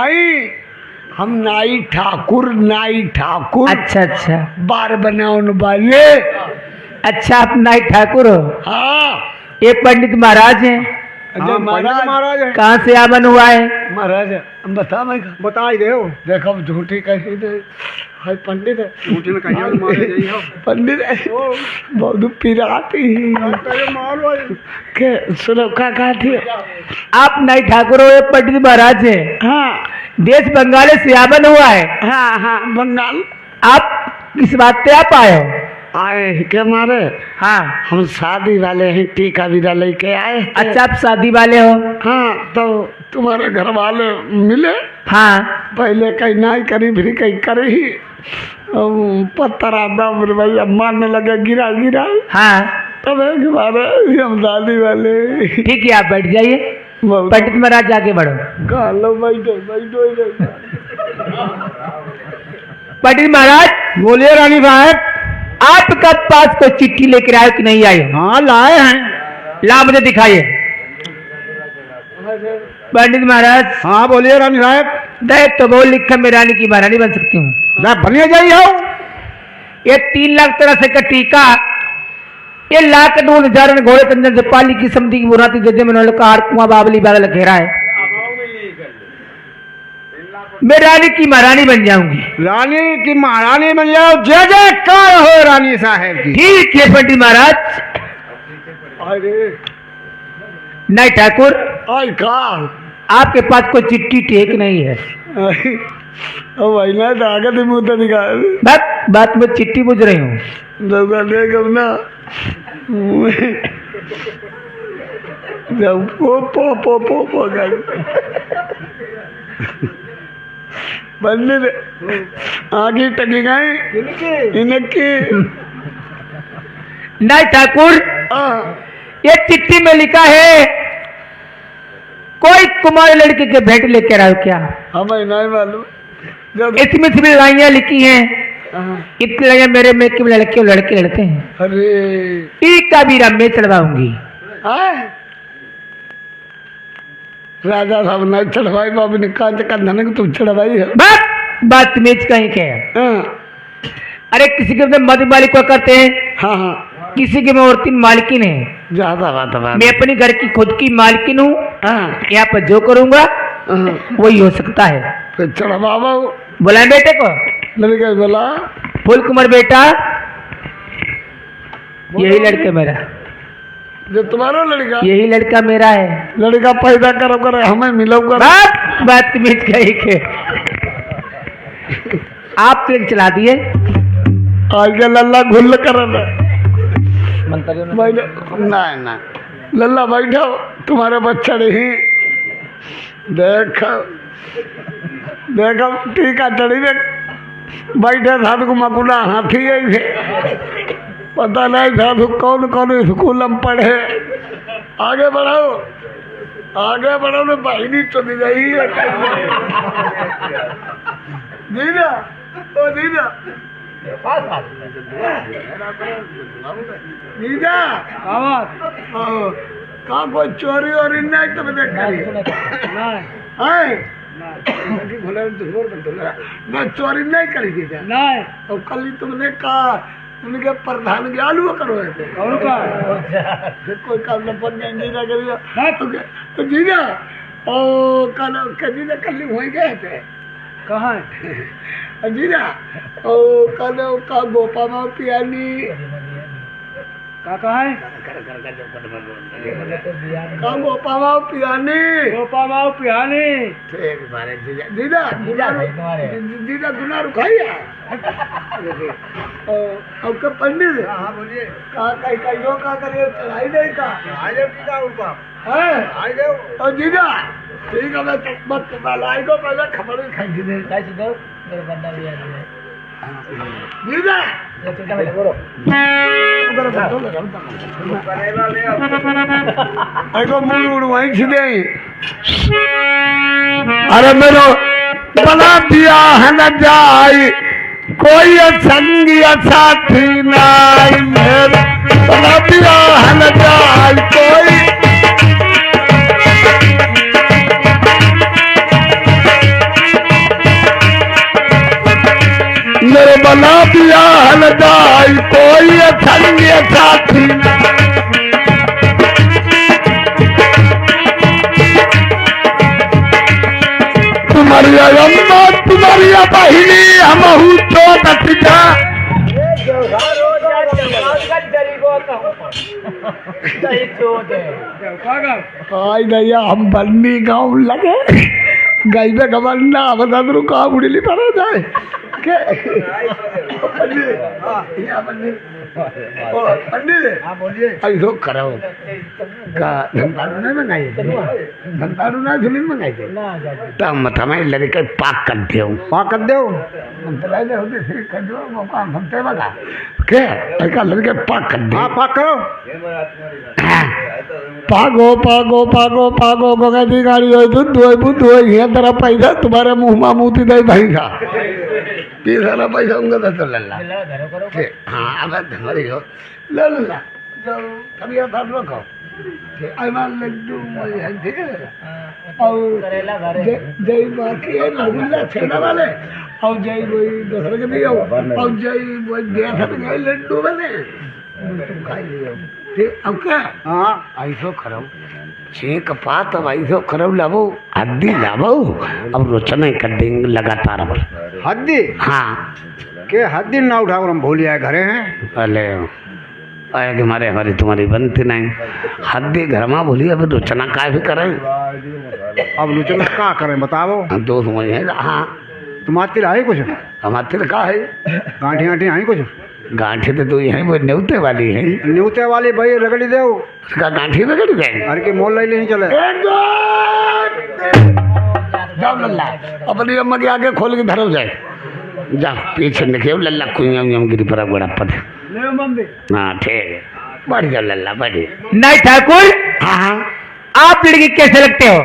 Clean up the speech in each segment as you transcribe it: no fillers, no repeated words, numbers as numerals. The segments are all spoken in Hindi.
भाई हम नाई ठाकुर। अच्छा अच्छा, बार बनाने वाले। अच्छा आप नाई ठाकुर हो? हाँ। ये पंडित महाराज हैं। हाँ, महाराज है। कहाँ से आमन हुआ है? महाराज बता मैं बता ही दे देखो झूठी कही दे। हाय पंडित है, झूठी में कहीं मारे जाइए हो पंडित है बहुत पिराती के सुनो का थी। आप नाई ठाकुर हो, ये पंडित महाराज है। हाँ देश बंगाल से आमन हुआ है। हाँ हाँ बंगाल। आप किस बात पे आप आए हो? आए क्या मारे? हाँ हम शादी वाले हैं, टीका वीरा लेके आए थे। अच्छा आप शादी वाले हो? हाँ तो तुम्हारे घर वाले मिले। हाँ पहले कहीं नहीं करी फिर कहीं करे ही पत्थर दम भैया मारने लगे गिरा हाँ तब एक बार हम शादी वाले। ठीक है, आप बैठ जाइए। पंडित महाराज आगे बढ़ो। लो बैठो पंडित महाराज बोलिए रानी साहब। आपका पास कोई चिट्ठी लेकर आए कि नहीं आए? हाँ लाए हैं। ला मुझे दिखाइए। पंडित महाराज। हाँ बोलिए रानी साहब। देख तो बोल लिखा मैं रानी की महारानी बन सकती हूँ। बनिए जाइए हो। ये 3 लाख तरह से का टीका, ये लाख 2,000 घोड़े कंजन से पाली की समधी की बुराती जजे मनोल का हार कुआं बाबली बागल घेरा है। मैं रानी की महारानी बन जाऊंगी। रानी की महारानी बन जाओ। जय जयकार हो रानी साहब की। ठीक है पंडित महाराज। अरे नहीं ठाकुर, आई का आपके पास कोई चिट्ठी टेक नहीं है? भाई ना ताकत ही मुँह दिखा बात मैं चिट्ठी बुझ रही हूँ। ना जब पो पंडित आगे टकी गए इनकी। नहीं ठाकुर, ये चिट्ठी में लिखा है कोई कुमारी लड़के के भेंट लेकर आओ क्या? हमें नहीं मालूम। इसमें सिर्फ लड़ाइयाँ लिखी हैं। इतनी लड़ाइयाँ मेरे में क्यों लड़के लड़ते हैं? अरे टीका भी मैं चढ़वाऊंगी। राजा साहब नहीं चढ़वाई बाबू ने कहा धन को तुम चढ़वाई है। बात मेज कहीं के है। अरे किसी के मध मालिक को करते हैं। हाँ हाँ किसी के में और 3 मालकिन है। ज्यादा बात मैं अपनी घर की खुद की मालकिन हूँ। हाँ यहाँ पर जो करूँगा वही हो सकता है। फिर चढ़वाओ। बुलाए बेटे को। लड़का बोला फूल कुमार बेटा, यही लड़का मेरा। जो तुम्हारा लड़का? यही लड़का मेरा है। लड़का पैदा करो करे हमें मिलो कर। बात मिट गई के आप ट्रेन चला दिए। आज का लल्ला घुल कर ना लल्ला बैठो, तुम्हारा बच्चा नहीं। देखो टीका चढ़ी देख बैठे साधु को मकुला हाथी है। पता नहीं साधु कौन स्कूल में पढ़े। आगे बढ़ो ना बहनी चली रही है। दीदा ओ दीदा दीदा कहाँ कोई चोरी और नहीं तो मैं चोरी नहीं करी थी नहीं। तो कल ही तुमने कहा उनके प्रधान के आलू करो कोई काम न बन जीना करिए तो जीना ओ कल कल हो गए थे कहाँ जीना ओ कल का गोपा माँ पियानी का कहा है का गोपा माँ पियानी दीदा दीदा गुना रुखाइया और कब पंडित का करिए चढ़ाई नहीं का और दीदा ठीक है मैं लाई को पहले खबर खाई दे दीदा अरे मेरो बना दिया है न जाई कोई संगी साथी नाई। मेरा बना दिया है न जाई कोई बना दिया हलदाई कोई संग साथी तुम्हारी अम्मा तुम्हारी बहिनी हम छोटा आई नैया हम बन्नी गाँव लगे गई में गमन्ना बता कहा उड़ीली पर जाए ऐसो कराओ का धंधाड़ू नहीं मंगाई धंधाड़ू ना जुलीन मंगाई थे तब मथा में लड़के पाक कर दो मंतराले होते फिर कजवा मौका हमते बगा के ऐका लड़के पाक कर दे पाक करो पागो गंगा जी गाड़ी हो दूध हो ये तेरा पैसा तुम्हारे मुंह में मुँह दे भाई का ये सारा पैसा उनका तो लल्ला हाँ अब हमारी हो लल्ला जो कभी आप रखो आईमान लड्डू है ठीक है और जय माँ की है लड्डू छेड़ा वाले और जय वही दूसरे के भी हो और जय वही गया था लड्डू बने तुम खाई लियो ठीक अब क्या हाँ ऐसो खराब छेक पात अब ऐसो खराब लाभो हद्दी लाभो अब रोचना कर देंगे लगातार अब हद्दी हाँ के हद्दी ना उठाओ हम भूल आए घरे हैं अरे आया कि हमारी तुम्हारी बनती नहीं हद्दी घर में भूली अब रोचना का भी करें अब रोचना का करें बताओ दोस्त मुझे है हाँ तुम्हारे आई कुछ हमारे का है गांठी गांठी आई कुछ गांठी तो तू यही वो न्यूते वाली है न्यूते वाली भाई रगड़ी दे उसका गांठी रगड़ी दे अरे के मोल नहीं चले जाओ लल्ला अपनी अम्मा के आगे खोल के धरो जाए जा पीछे निकलो लल्ला कुइयां गिरी पर गोड़ा पद हाँ ठीक है बढ़ जाओ लल्ला बढ़ी नहीं ठाकुर हाँ हाँ आप लड़की कैसे लगते हो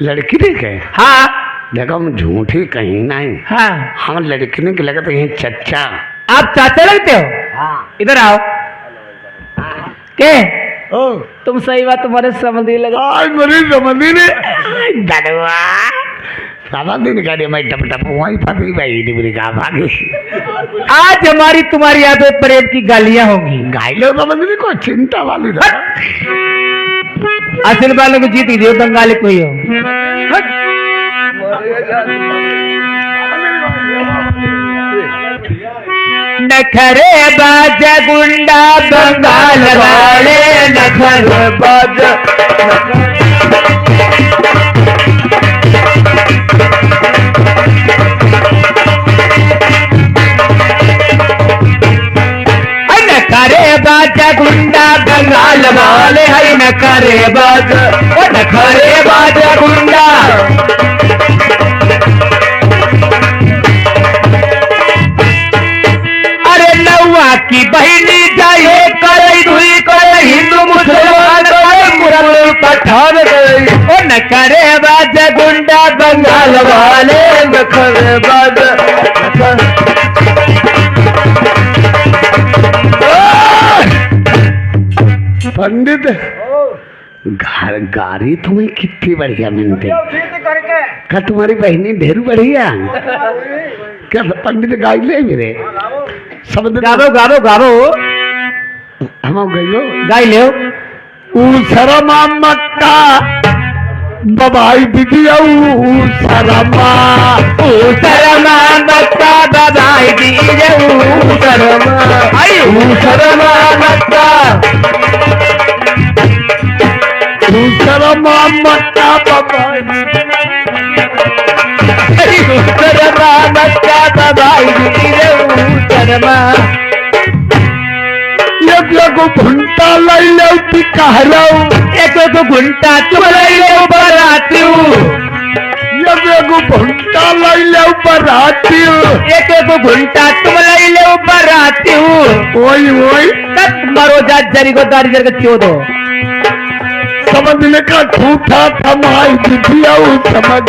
लड़की ठीक है हाँ देखो हम झूठी कहीं नहीं हाँ हम लड़की ने लगा तो यही चच्चा आप चाचा लगते हो हाँ इधर आओ के ओ तुम सही बात तुम्हारे समझी लगा आज मेरी समझी ने दड़वा समझी ने कह मैं टप टप वहीं फंसी भाई डिबरी का भागी आज हमारी तुम्हारी यादों प्रेम की गालियां होंगी गाइलो समझी कोई चिंता वाली था असल वालों को जीत गई बंगाली कोई हो नखरे बाज गुंडा बंगाल वाले नखरे बाज नखरे बाज गुंडा बंगाल वाले है नखरे बाज नखरे बाज गुंडा की बहनी जाए करे धुई करे हिंदू मुसलमान करे मुरल पठान गई ओ न करे बाज गुंडा बंगाल वाले न करे बाज पंडित घर गाड़ी तुम्हें कितनी बढ़िया मिलती क्या तुम्हारी बहनी ढेर बढ़िया क्या पंडित गाई ले मेरे सब गावो गावो गावो हम गयो गाई ले शरमा मक्का बबाई दीजिए शरमा मक्का बबाई दीजिए शरमा मक्का शरमा मक्का बबाई मक्का बबाई दीजिए शरमा एक घंटा लाई लो कहलो एक घंटा तुम लाई लो बराती एक घंटा लाई लो बराती एक घंटा तुम लाई लो बराती ओई ओई तब मरो जा जरी को दारी जर के चो दो समझने का झूठा थमाई दिया समझ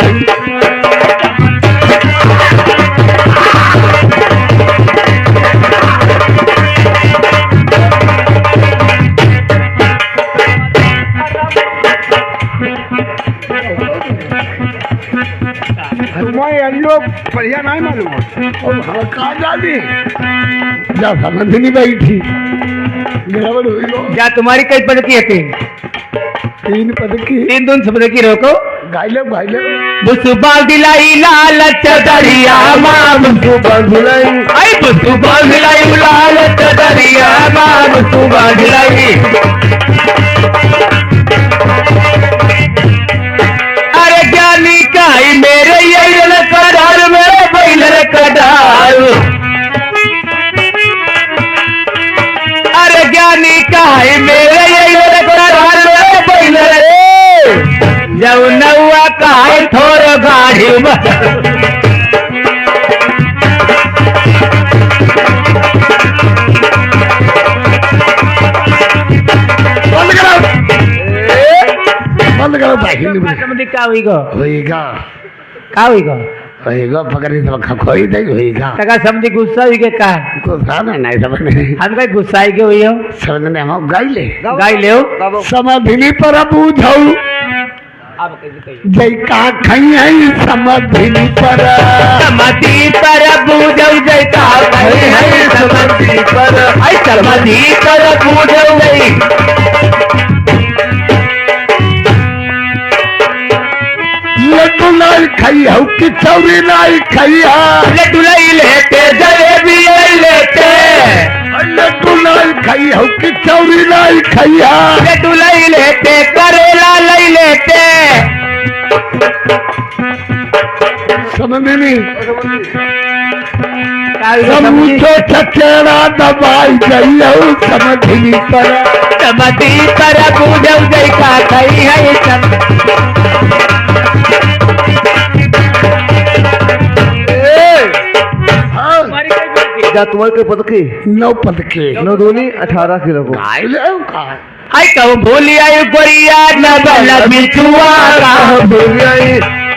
भाई अंजो बढ़िया नहीं मालूम है। और हाँ कहा जाने जा समझ नहीं बैठी गड़बड़ हुई लो। जा तुम्हारी कई पद की है? 3 पद की 3 दून शब्द की रोको। गाइले बुसुबा दिलाई लाल चदरिया मां बुसुबा दिलाई आई बुसुबा दिलाई लाल चदरिया मां बुसुबा दिलाई। अरे ज्ञानी काई मेरे ये कडार मेरे बैलर कडार। अरे ज्ञानी काई मेरे ये कडार मेरे बैलर जब नौआ काहे थोर गाड़ी बंद करो भाई समझी का होईगो पकड़ी तो खोई दे होईगा तका समझी गुस्सा हुई के का गुस्सा नहीं समझने हम का गुस्सा ही के हुई हो समझने हम गाई ले हो समाधिनी पर बूझाऊ जय का खई है समाधिनी पर बूझाऊ जय का खई है समाधि पर आई समाधि पर बूझाऊ गई। लड्डू लाई खाई हो कि चौरी लाई खाई है लड्डू लाई लेते जलेबी लेते लड्डू लाई खाई हो कि चौरी लाई खाई है लड्डू लाई लेते करेला लाई लेते समझ नहीं समूचो चचेड़ा दबाई गई हो समझनी पर बूझाऊ जय का खई है तुम्हारे के पद की 9 पद के 9 दूनी 18 किलो को आई कहो भूली आई गोरिया न बल्ला बिचुआ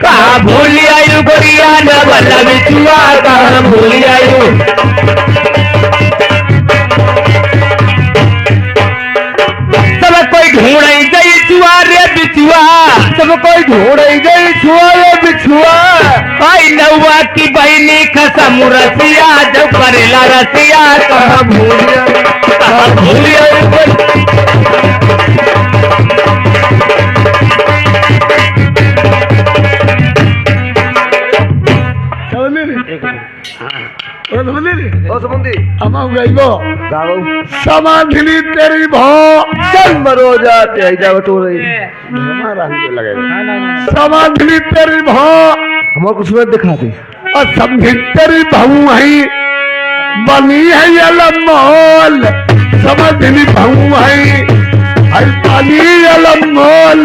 कहा भूली आई गोरिया न बल्ला बिचुआ कहा भूली आई। सब कोई ढूंढ गई चुआ रे बिचुआ सब कोई ढूंढ गई छुआ रे बिछुआ। आई नौआ की बहनी खसम रसिया जो करेला रसिया कहा भूलिया समाधिनी तेरी भो जन्म रोजा तेजा बटो रही समाधिनी तेरी भो हमारे कुछ सूरत दिखा दे और समझी तेरी बहू है बनी है अलमोल समझनी बहू है बनी अलमोल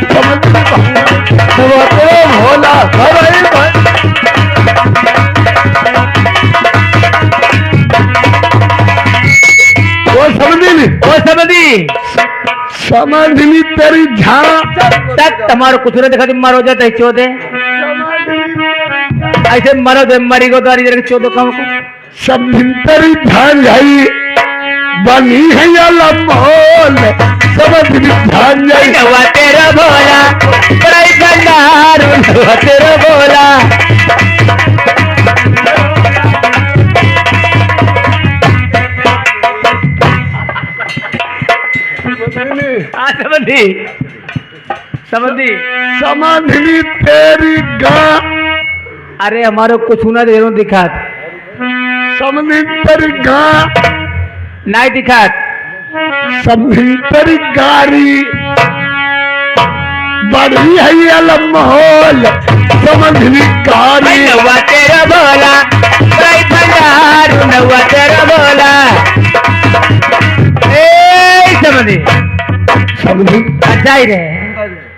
समझनी भोला समझनी तेरी झां तक तुम्हारो कुछ न दिखा मारो जाता है चौदे ऐसे मरो दे मरी को द्वारी जरा चौदह काम को समझी झांझाई बनी है अलमोल समझनी झांझाई नवा तेरा भोला बड़ाई भंडार नवा तेरा भोला समझनी तेरी गा अरे हमारो कुछ ना देरो दिखात समझनी तेरी गा नहीं दिखात समझनी तेरी गारी बड़ी है अलमोल समझनी गारी नवा तेरा भोला बड़ाई भंडार नवा तेरा भोला समझी अच्छा ही रहे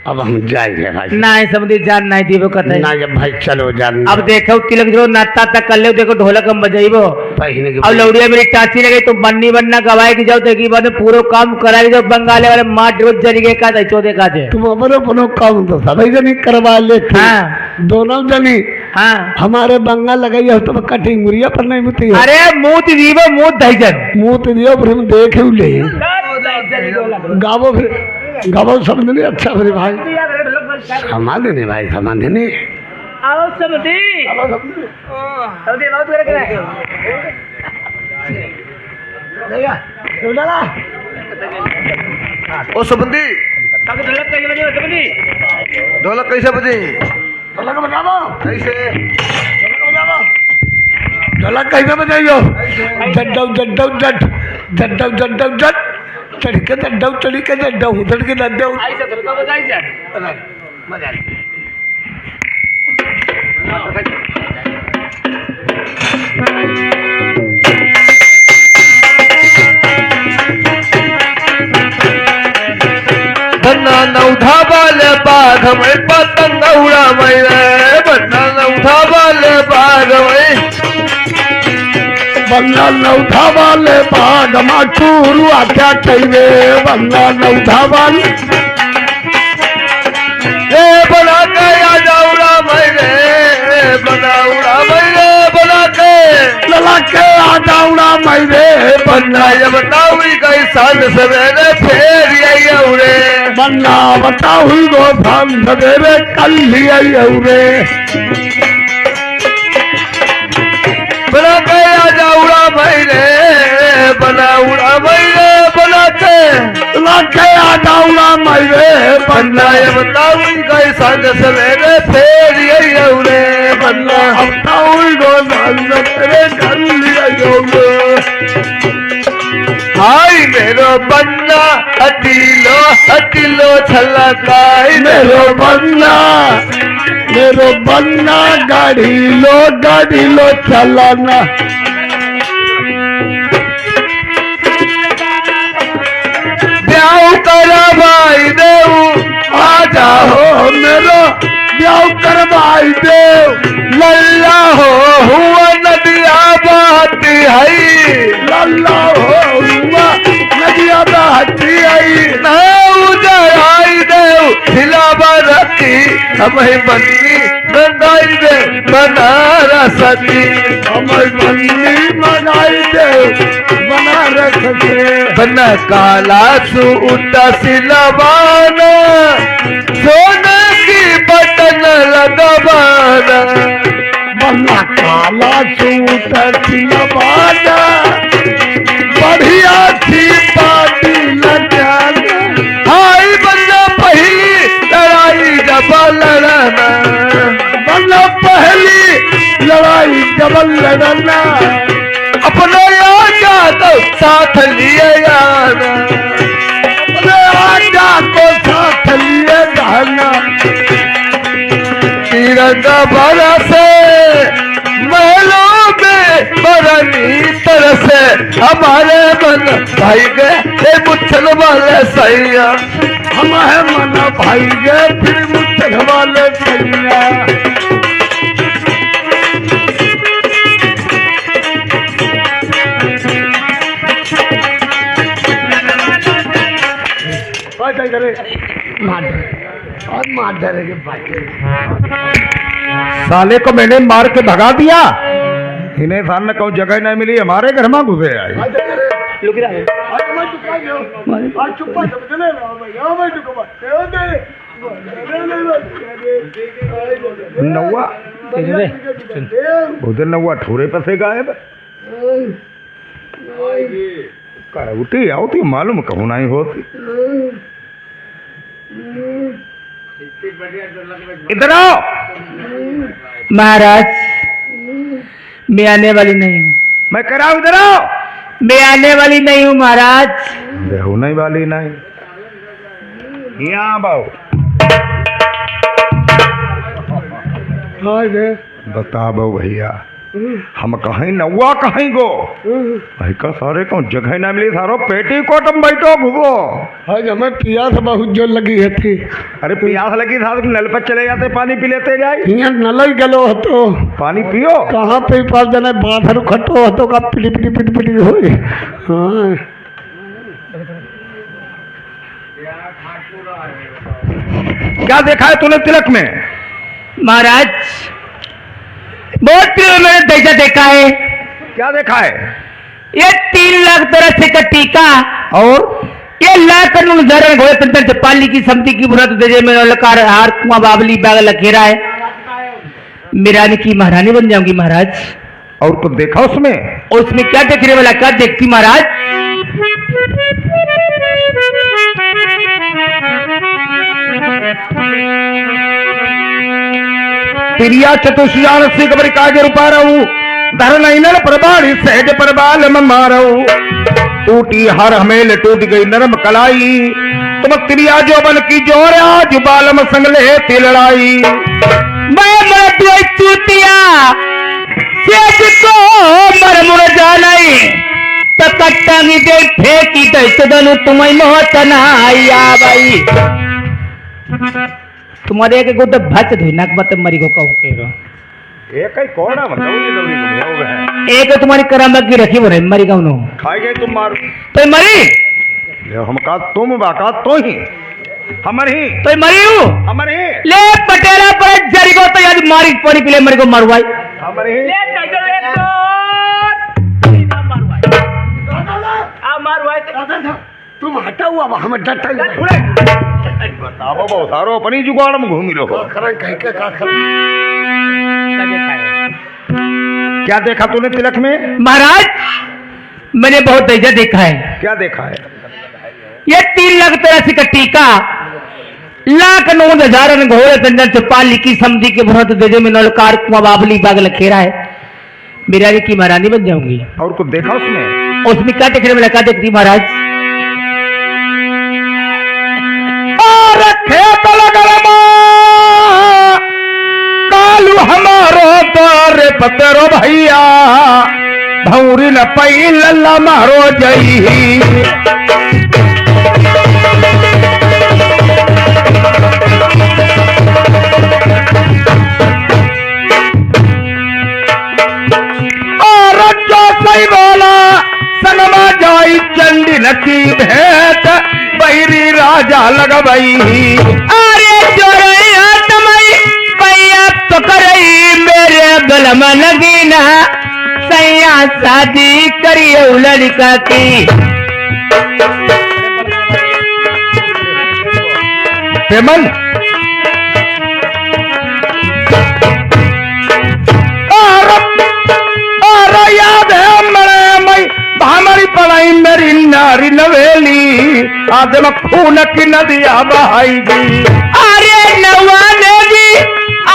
अब हम जाएंगे भाई नहीं समझी जान नहीं दीबो कतई ना जब भाई चलो जान अब देखो तिलक जो नाता तक कर ले देखो ढोलक हम बजाइबो पहने के अब लौड़िया मेरी टाची लगे तो बननी बनना गवाए की जाओ देखी बाद पूरा काम कराएगी जो बंगाले वाले माँ रोज जरिए का चौदह का तुम हमारे अपनो काम तो सभी जनी करवा लेते हाँ दोनों जनी हाँ हमारे बंगाल लगाई हो तो कटिंग मुरिया पर नहीं मुती अरे मुँह दीबो मुँह दहीजन मुँह तो दियो फिर हम देखे ले गावो फिर गावो समझ नहीं अच्छा फिर भाई समाधि नहीं भाई समाधि नहीं आओ समधी समधी बहुत करे ओ सबंदी सब ढोलक कैसे बजे समधी ढोलक कैसे बजे ढोलक बजाओ कैसे ढोलक कैसे बजाइयो जड्डव जड्डव जड जड्डव जड्डव जड चढ़के जड्डव चढ़ी के जड्डव उधर के जड्डव ऐसे ढोलक बजाई जा मजा बन्ना नौधा वाले बाघ में पतंग उड़ा मैं बन्ना नौधा वाले बाघ में बन्ना नौधा वाले बाघ में टूरू आख्या कहिए बन्ना नौधा वाले बना के आ जाऊरा मैंने बना उड़ा मैंने बना के लला के आ जाऊरा मैंने बन्ना ये बताऊ गई सान सवेरे फेर यही उड़े बन्ना बताऊ गो सान सवेरे कल ही आई उड़े बना के आ जाऊरा मैंने बना उड़ा मैंने बना के आ जाऊरा मैंने बन्ना ये बताऊ गई सान सवेरे फेर यही उड़े बन्ना बताऊ गो सान सवेरे कल ही आई उड़े हाय मेरो बन्ना अटिलो छलकाई मेरो बन्ना गाड़ी लो चलाना ब्याह करवाई देऊ आ जाओ मेरो ब्याह करवाई देव लल्ला हो हुआ नदिया बहती है लल्ला हो हुआ नदिया बहती है आई देव खिलावा रखी हमें बन्नी मंगाई दे बनारस की हमें बन्नी मंगाई दे बनारस के बना काला सूट सिलवाना सोने की बटन लगवाना बना काला सूट सिलवाना बढ़िया थी पार्टी लगाना हाय बन्ना पहली लड़ाई डबल लड़ना बन्ना पहली लड़ाई डबल लड़ना अपने आजा तो साथ लिए जाना अपने आजा को साथ लिए जाना तिरंगा भरा से महलों में बरनी तरह से हमारे मन भाई गए मुच्छल वाले सैया हमारे मन भाई गए फिर मुच्छल वाले सैया साले को मैंने मार के भगा दिया इन्हें सामने कहूँ जगह नहीं मिली हमारे घर में घुसे आए नौवा उधर नौवा ठोरे पर से गायब उठी आओती मालूम कहूँ नहीं होती इधर आओ महाराज मैं आने वाली नहीं हूँ मैं कह रहा हूँ इधर आओ मैं आने वाली नहीं हूँ महाराज होने वाली नहीं यहाँ बाओ बता बो भैया हम कहीं नौवा कहीं गो भाई का सारे को जगह ना मिली सारो पेटी कोटम बैठो घुगो आज हमें प्यास बहुत जोर लगी है थी अरे प्यास लगी था तो नल पर चले जाते पानी पी लेते जाए यहाँ नल ही गलो तो पानी पियो कहाँ पे पास जने बाथर खटो तो का पिटी पिटी पिटी पिटी होई हाँ क्या देखा है तूने तिलक में महाराज बहुत मैंने पैसा देखा है क्या देखा है ये 3 लाख तरह से का टीका और ये लाख घोड़े तंत्र से पाली की समती की बुरा तो दे में लकार हार कुआं बाबली बाग लखेरा है मेरा की महारानी बन जाऊंगी महाराज। और कुछ देखा उसमें? और उसमें क्या देखने वाला, क्या देखती महाराज? प्रिया चतुष्यान से कबर कागे रूपा रहू धर नैनल प्रभारी सहज प्रबाल में मारऊ टूटी हर हमेल टूट गई नरम कलाई तुम प्रिया जो बन की जोर आज बालम संगले थी लड़ाई मैं मर चूतिया सेज को मर मुर जानाई तकट्टांगी दे फेंकी दनु तुम्हें मोहतना आया भाई तुम्हारे एक गोद भच धुई नाक बत मरी को कहूं के रो एक ही कोड़ा मतलब ये दौरी घूमे हो गए एक तुम्हारी करामत की रखी बोले मरी कहूं नो खाई गए तुम मार तो मरी ले हम का तुम बाका तो ही हमर ही तो मरी हूं हमर ही ले पटेला पर जरी को तो याद मारी पड़ी के लिए मरी को मरवाई हमर ही ले टाइगर एक तो ना मरवाई आ मरवाई तुम हटा हुआ हम डटा बताओ बाबा सारो अपनी जुगाड़ में घूमी लो क्या देखा तूने तिलक में? महाराज मैंने बहुत दर्जा देखा है। क्या देखा है? ये 3 लाख 83 का टीका लाख 9,000 घोड़े चंदन चौपाली की समझी के भरत देजे में नलकार कुआ बाबली बाग लखेरा है। मेरा की महारानी बन जाऊंगी। और कुछ देखा उसमें? उसमें क्या देखने में लगा देखती महाराज? खेत लगल कालू हमारो द्वार पतरो भैया भौरी न पई लल्ला मारो जई और जो सही बोला सनमा जाई चंडी नकी भेंट बहिरी राजा लगबई अरे जोरैया तमई पैया तो करई मेरे गलम लगीना सैया शादी करिए लड़का की पेमन और याद है मरे हमारी पढ़ाई मेरी नारी नवेली आदम खून की नदिया बहाईगी अरे नवाने जी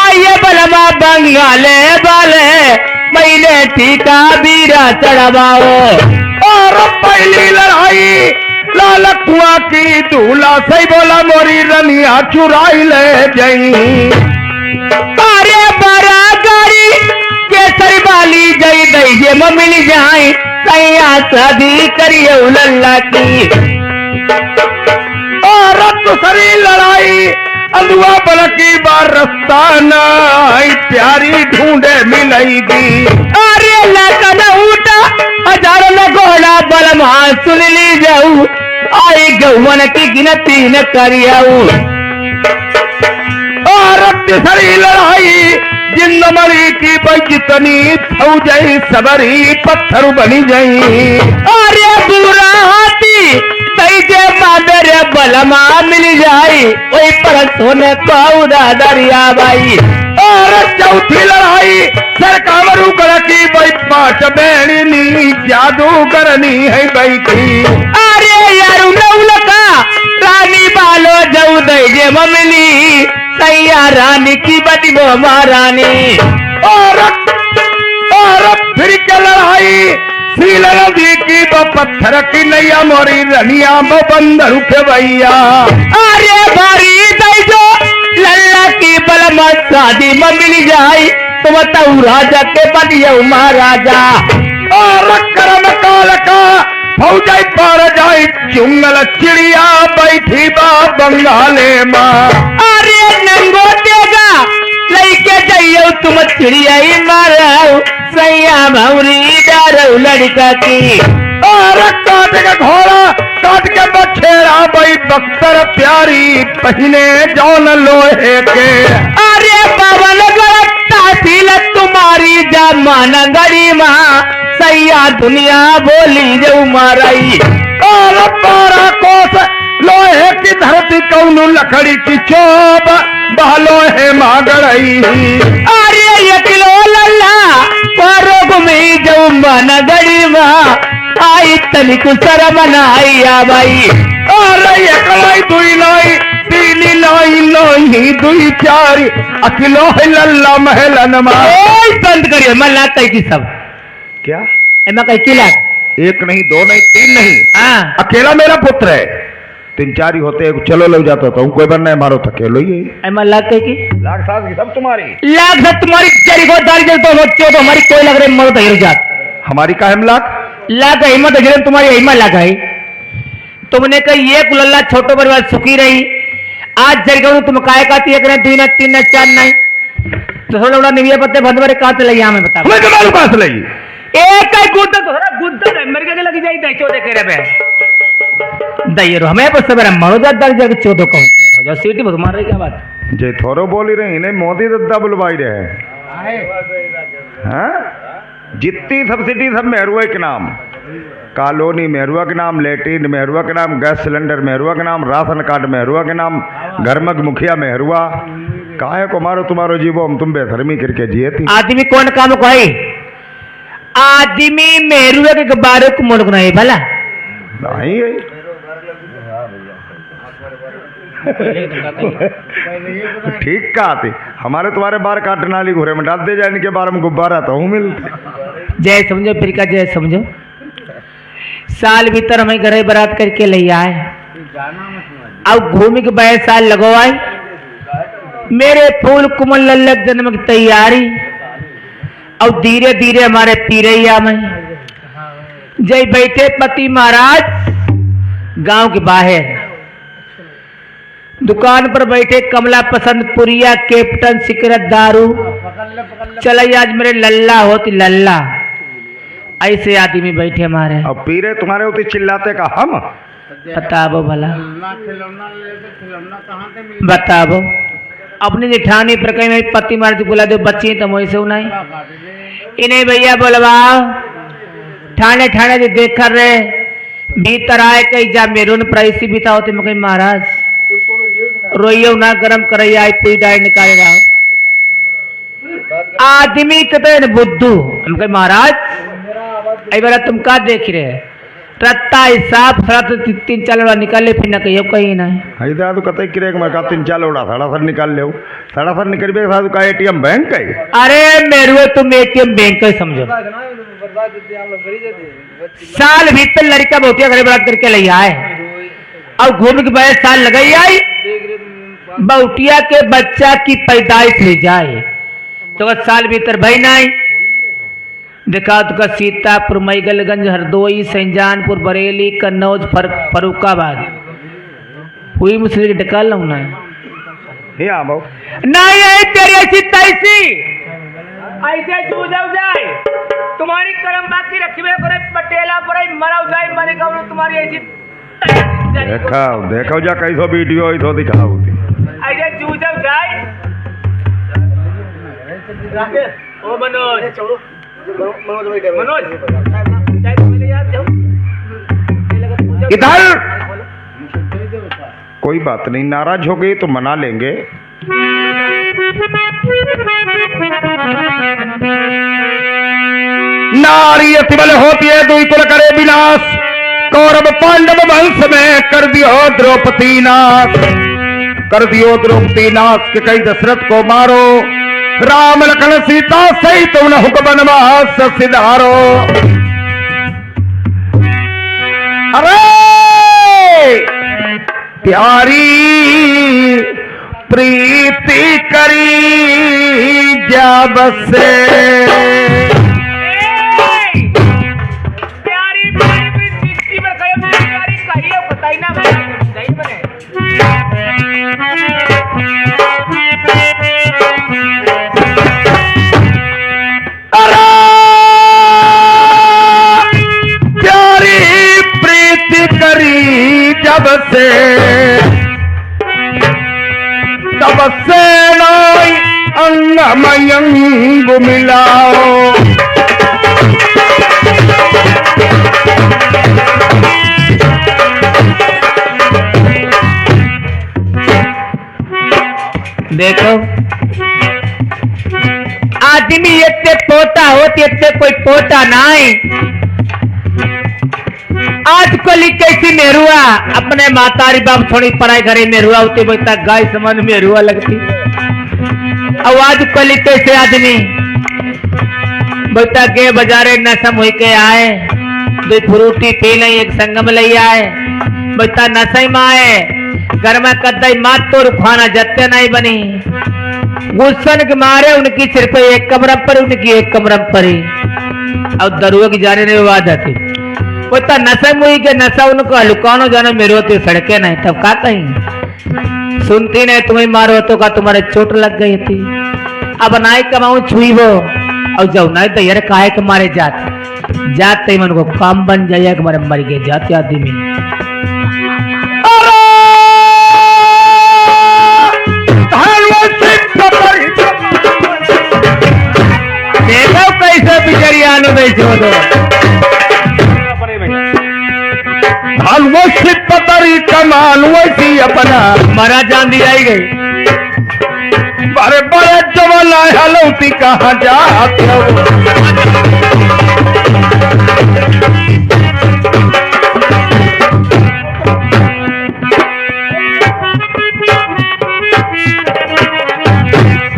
आइए बलमा बंगाले वाले पहले टीका बीरा चढ़ाओ और पहली लड़ाई लाल कुआ की दूल्हा सही बोला मोरी रनिया चुराई ले जई अरे बड़ा गाड़ी केसरी वाली जई दही में मिल जाए सैया शादी करिए लल्ला की और दूसरी लड़ाई अंधुआ बलकी बार रास्ता नाई प्यारी ढूंढे मिलेगी अरे लकन उठा हजार घोड़ा बलमा सुन ली जाऊ आई गौवन की गिनती न करियाऊ और तीसरी लड़ाई जिंदमरी की बजतनी फौजई सबरी पत्थर बनी गई अरे बुरा हाथी तैजे मादरे बलमा मिल जाई वही पर सोने कौदा दरिया बाई और चौथी लड़ाई सरकामरू की बई पांच बेणी जादू करनी है बैठी अरे यारू नौलका रानी बालो जाऊ दे ममिली सैया रानी की बनी वो महारानी और फिर क्या लड़ाई सील नदी की वो पत्थर की नैया मोरी रनिया वो बंदर के भैया अरे भारी जो लल्ला की बलमा शादी में मिल जाए तो बताऊ राजा के बनिया महाराजा और करम काल का फौजाई पर जाई चुंगल चिड़िया बैठी बा बंगाले माँ अरे नंगो देगा लेके जाइयो तुम चिड़िया ही मारो सैया भौरी डारो लड़का की और काट के घोड़ा काट के बछेरा बई बख्तर प्यारी पहने जौन लोहे के अरे पवन गलता थी तुम्हारी जमान गड़ी माँ सैया दुनिया बोली जो माराई और 12 कोस लोहे की धरती कौन लकड़ी की चोप बहलो है मागड़ई अरे यकिलो लल्ला पारो घुमी जाऊ मन गड़ीवा आई तनिक शरम नाइया भाई अरे एकलाई दुई लाई तीनी लाई लोही दुई चार अकिलो है लल्ला महलन मा ओए बंद करिए मैं लाता ही की सब क्या मैं कहीं की लात एक नहीं दो नहीं तीन नहीं हाँ अकेला मेरा पुत्र है तीन चार ही होते हैं चलो ले जाता हूँ कोई बनना है मारो अकेलो ही मैं लात कहीं की लाख साथ की सब तुम्हारी लाख सब तुम्हारी चरी को दारी जल तो बच्चों तो हमारी कोई लग रही मरो तो जात हमारी का लाख लाख हिम्मत है तुम्हारी हिम्मत लाख है तुमने कही ये कुलल्ला छोटो परिवार सुखी रही आज जरिए तुम काय का एक ने दुई न तीन न चार नहीं तो थोड़ा निविया पत्ते भंदवारे कहाँ चले यहाँ मैं बता हमें तुम्हारे पास लगी एक ही गुद्दा तो थोड़ा गुद्दा है मेरे के लगी जाई दे चौदह करे पे दइरो हमें बस मेरा मनोजा दर जग चौदह कहूं जो सीटी पर मार रही क्या बात जे थोरो बोल ही रहे इन्हें मोदी दद्दा बुलवाई रहे हैं जितनी सब्सिडी सब मेहरुआ के नाम कॉलोनी मेहरुआ के नाम लेटिन मेहरुआ के नाम गैस सिलेंडर मेहरुआ के नाम राशन कार्ड मेहरुआ के नाम घरमक मुखिया मेहरुआ काहे को मारो तुम्हारो जीवो हम तुम बेधर्मी करके जिए थी आदमी कौन काम को है आदमी मेहरुआ के बारे को मुल्क नहीं भला नहीं है ठीक कहा थी हमारे तुम्हारे बार काटने वाली घोरे में डाल दे जाए इनके बारे में गुब्बारा तो हूँ मिलते जय समझो फिर का जय समझो साल भीतर हमें घरे बारात करके ले आए अब घूमी के 22 साल लगवाए मेरे फूल कुमल लल्लक जन्म की तैयारी अब धीरे धीरे हमारे पीरैया में जय बैठे पति महाराज गांव के बाहर दुकान पर बैठे कमला पसंद पुरिया कैप्टन सिकरत दारू चला आज मेरे लल्ला होती लल्ला ऐसे आदमी बैठे हमारे अब पीरे तुम्हारे होते चिल्लाते का हम बताबो भला बताबो अपनी जेठानी पर कहीं मेरी पति मार के बुला दो बच्ची तो वही से नहीं इन्हें भैया बोलवाओ ठाणे ठाणे से देख कर रहे भीतर आए कहीं जा मेरून प्राइसी बीता होते मैं कहीं महाराज रोइयो ना गरम करैया आई पूरी डाय निकालेगा आदमी कहते बुद्धू हम कहीं महाराज आई बार तुम का देख रहे रत्ता हिसाब साथ तीन चाल निकाले फिर ना कहियो कहीं ना है दादू कतई किरे मैं का तीन चाल उड़ा साड़ा सर निकाल ले साड़ा सर निकल बे साधु का एटीएम बैंक है अरे मेरे तुम एटीएम बैंक का समझो साल भीतर लड़का बहुतिया घरे बात करके ले आए अब घूम के 22 साल लगाई आई बहुटिया के बच्चा की पैदाइश ले जाए तो साल भीतर भाई ना आई देखा तो सीतापुर मैगलगंज हरदोई सैजानपुर बरेली कन्नौज फरुखाबाद हुई मुझसे डका लाऊ ना नहीं है तेरी ऐसी तैसी ऐसे जू जाओ जाए तुम्हारी करम बाकी रखी हुए करे पटेला पर मराओ जाए मरे का तुम्हारी ऐसी देखाओ देखो जा कैसो वीडियो है तो दिखाओ ऐसे जू जाओ जाए ओ मनोज मनोज इधर कोई बात नहीं नाराज हो गई तो मना लेंगे नारी अतिबल होती है दुई कुल करे विनाश कौरव पांडव वंश में कर दियो द्रौपदी नाश कर दियो द्रौपदी नाश के कई दशरथ को मारो राम लखन सीता सहित उन हुक बनवास सिधारो अरे प्यारी प्रीति करी जब से प्यारी प्रीति पर प्यारी कहिए बताई ना नहीं बने जब से तब से नाई अंगमयंग मिलाओ देखो आज टोटा होती इतने कोई टोटा नहीं। आज कल कैसी मेरुआ अपने मातारी बाप थोड़ी पढ़ाई करे मेरुआ होती बोलता गाय समान मेरुआ लगती। अब आज कल कैसे आदमी बोलता के बाजारे नशम हो के आए दो फ्रूटी पी नहीं एक संगम ले आए बोलता नशा में आए घर में कदई मात तो खाना जत्ते नहीं बनी गुस्सन के मारे उनकी सिर्फ एक कमरा पर उनकी एक कमरा पर ही और दरुआ की जाने नहीं आवाज आती बोलता नशा मुई के नशा उनको हलुकानो जाना मेरे होते सड़के नहीं तब का कहीं सुनती नहीं तुम्हें मारो तो का तुम्हारे चोट लग गई थी अब नाई कमाऊ छुई वो और जब नहीं तो यार काहे के मारे जाते मन को काम बन जाए कि मर गए जाते आदमी देखो कैसे बिचरिया पतरी कमान वैसी अपना मरा जान दी आई गई बड़े बड़े जवान हलौती कहाँ जाते हो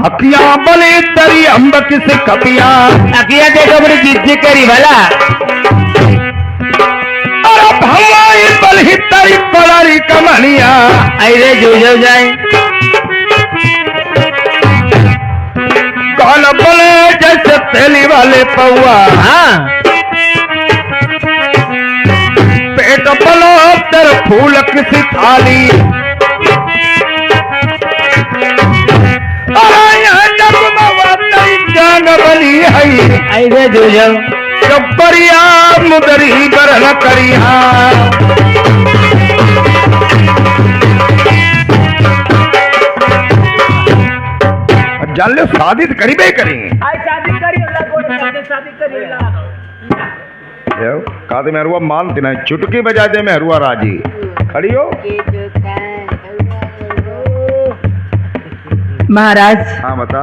अखियां बने तरी अम्ब किसे कपिया अखियां देखो बड़ी जिद्दी करी भला अरे भवाई बल ही तरी पलारी कमनिया अरे जो जाए काल बले जैसे तेली वाले पौआ हाँ पेट बलो तर फूल किसी थाली जान बनी है ऐसे जो जब परिया मुदरी बरन करिया जान लो शादी तो करीबे करेंगे कादे मेहरुआ मानती ना चुटकी बजा दे मेहरुआ राजी खड़ी हो महाराज। हाँ बता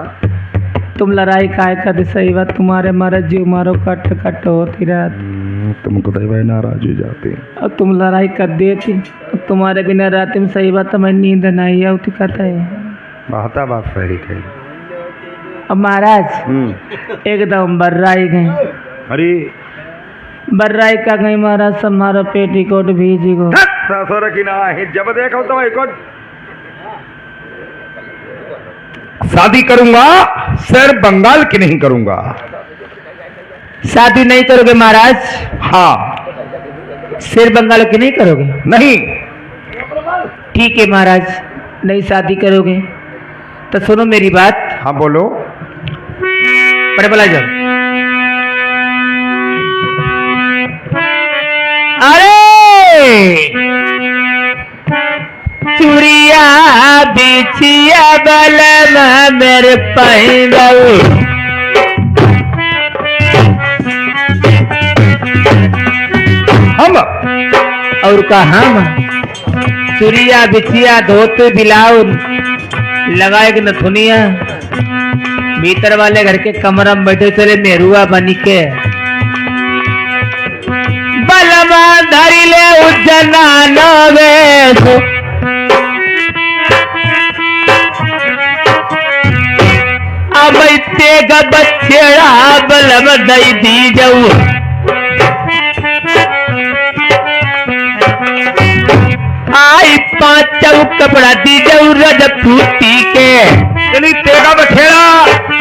तुम लड़ाई काय कर सही बात तुम्हारे मारे जीव मारो कट कट होती रात तुमको तो भाई नाराज हो जाते और तुम लड़ाई कर देती तुम्हारे बिना रात में सही बात मैं नींद नहीं आती कहता है बात सही कही। अब महाराज एकदम बर्राई गए अरे बर्राई का गई महाराज सब मारो पेटीकोट भीजी गो ससुर की ना जब देखो तो एक शादी करूंगा सर बंगाल की नहीं करूंगा। शादी नहीं करोगे महाराज? हाँ। सिर बंगाल की नहीं करोगे? नहीं। ठीक है महाराज, नहीं शादी करोगे तो सुनो मेरी बात। हाँ बोलो। बड़े बोला जाओ। अरे चूड़िया बिछिया बलमा मेरे पहनाऊ हम और का हम चूड़िया बिछिया धोते बिलाउन लगाए कि नथुनिया भीतर वाले घर के कमरा में बैठे चले नेरुआ बनी के बलमा धरी ले उज्जना नवे अब तेगा बच्चेड़ा बलम दई दी जाऊ आई पांचौ कपड़ा दी जाऊ रज फूटी के चली तेगा बछेड़ा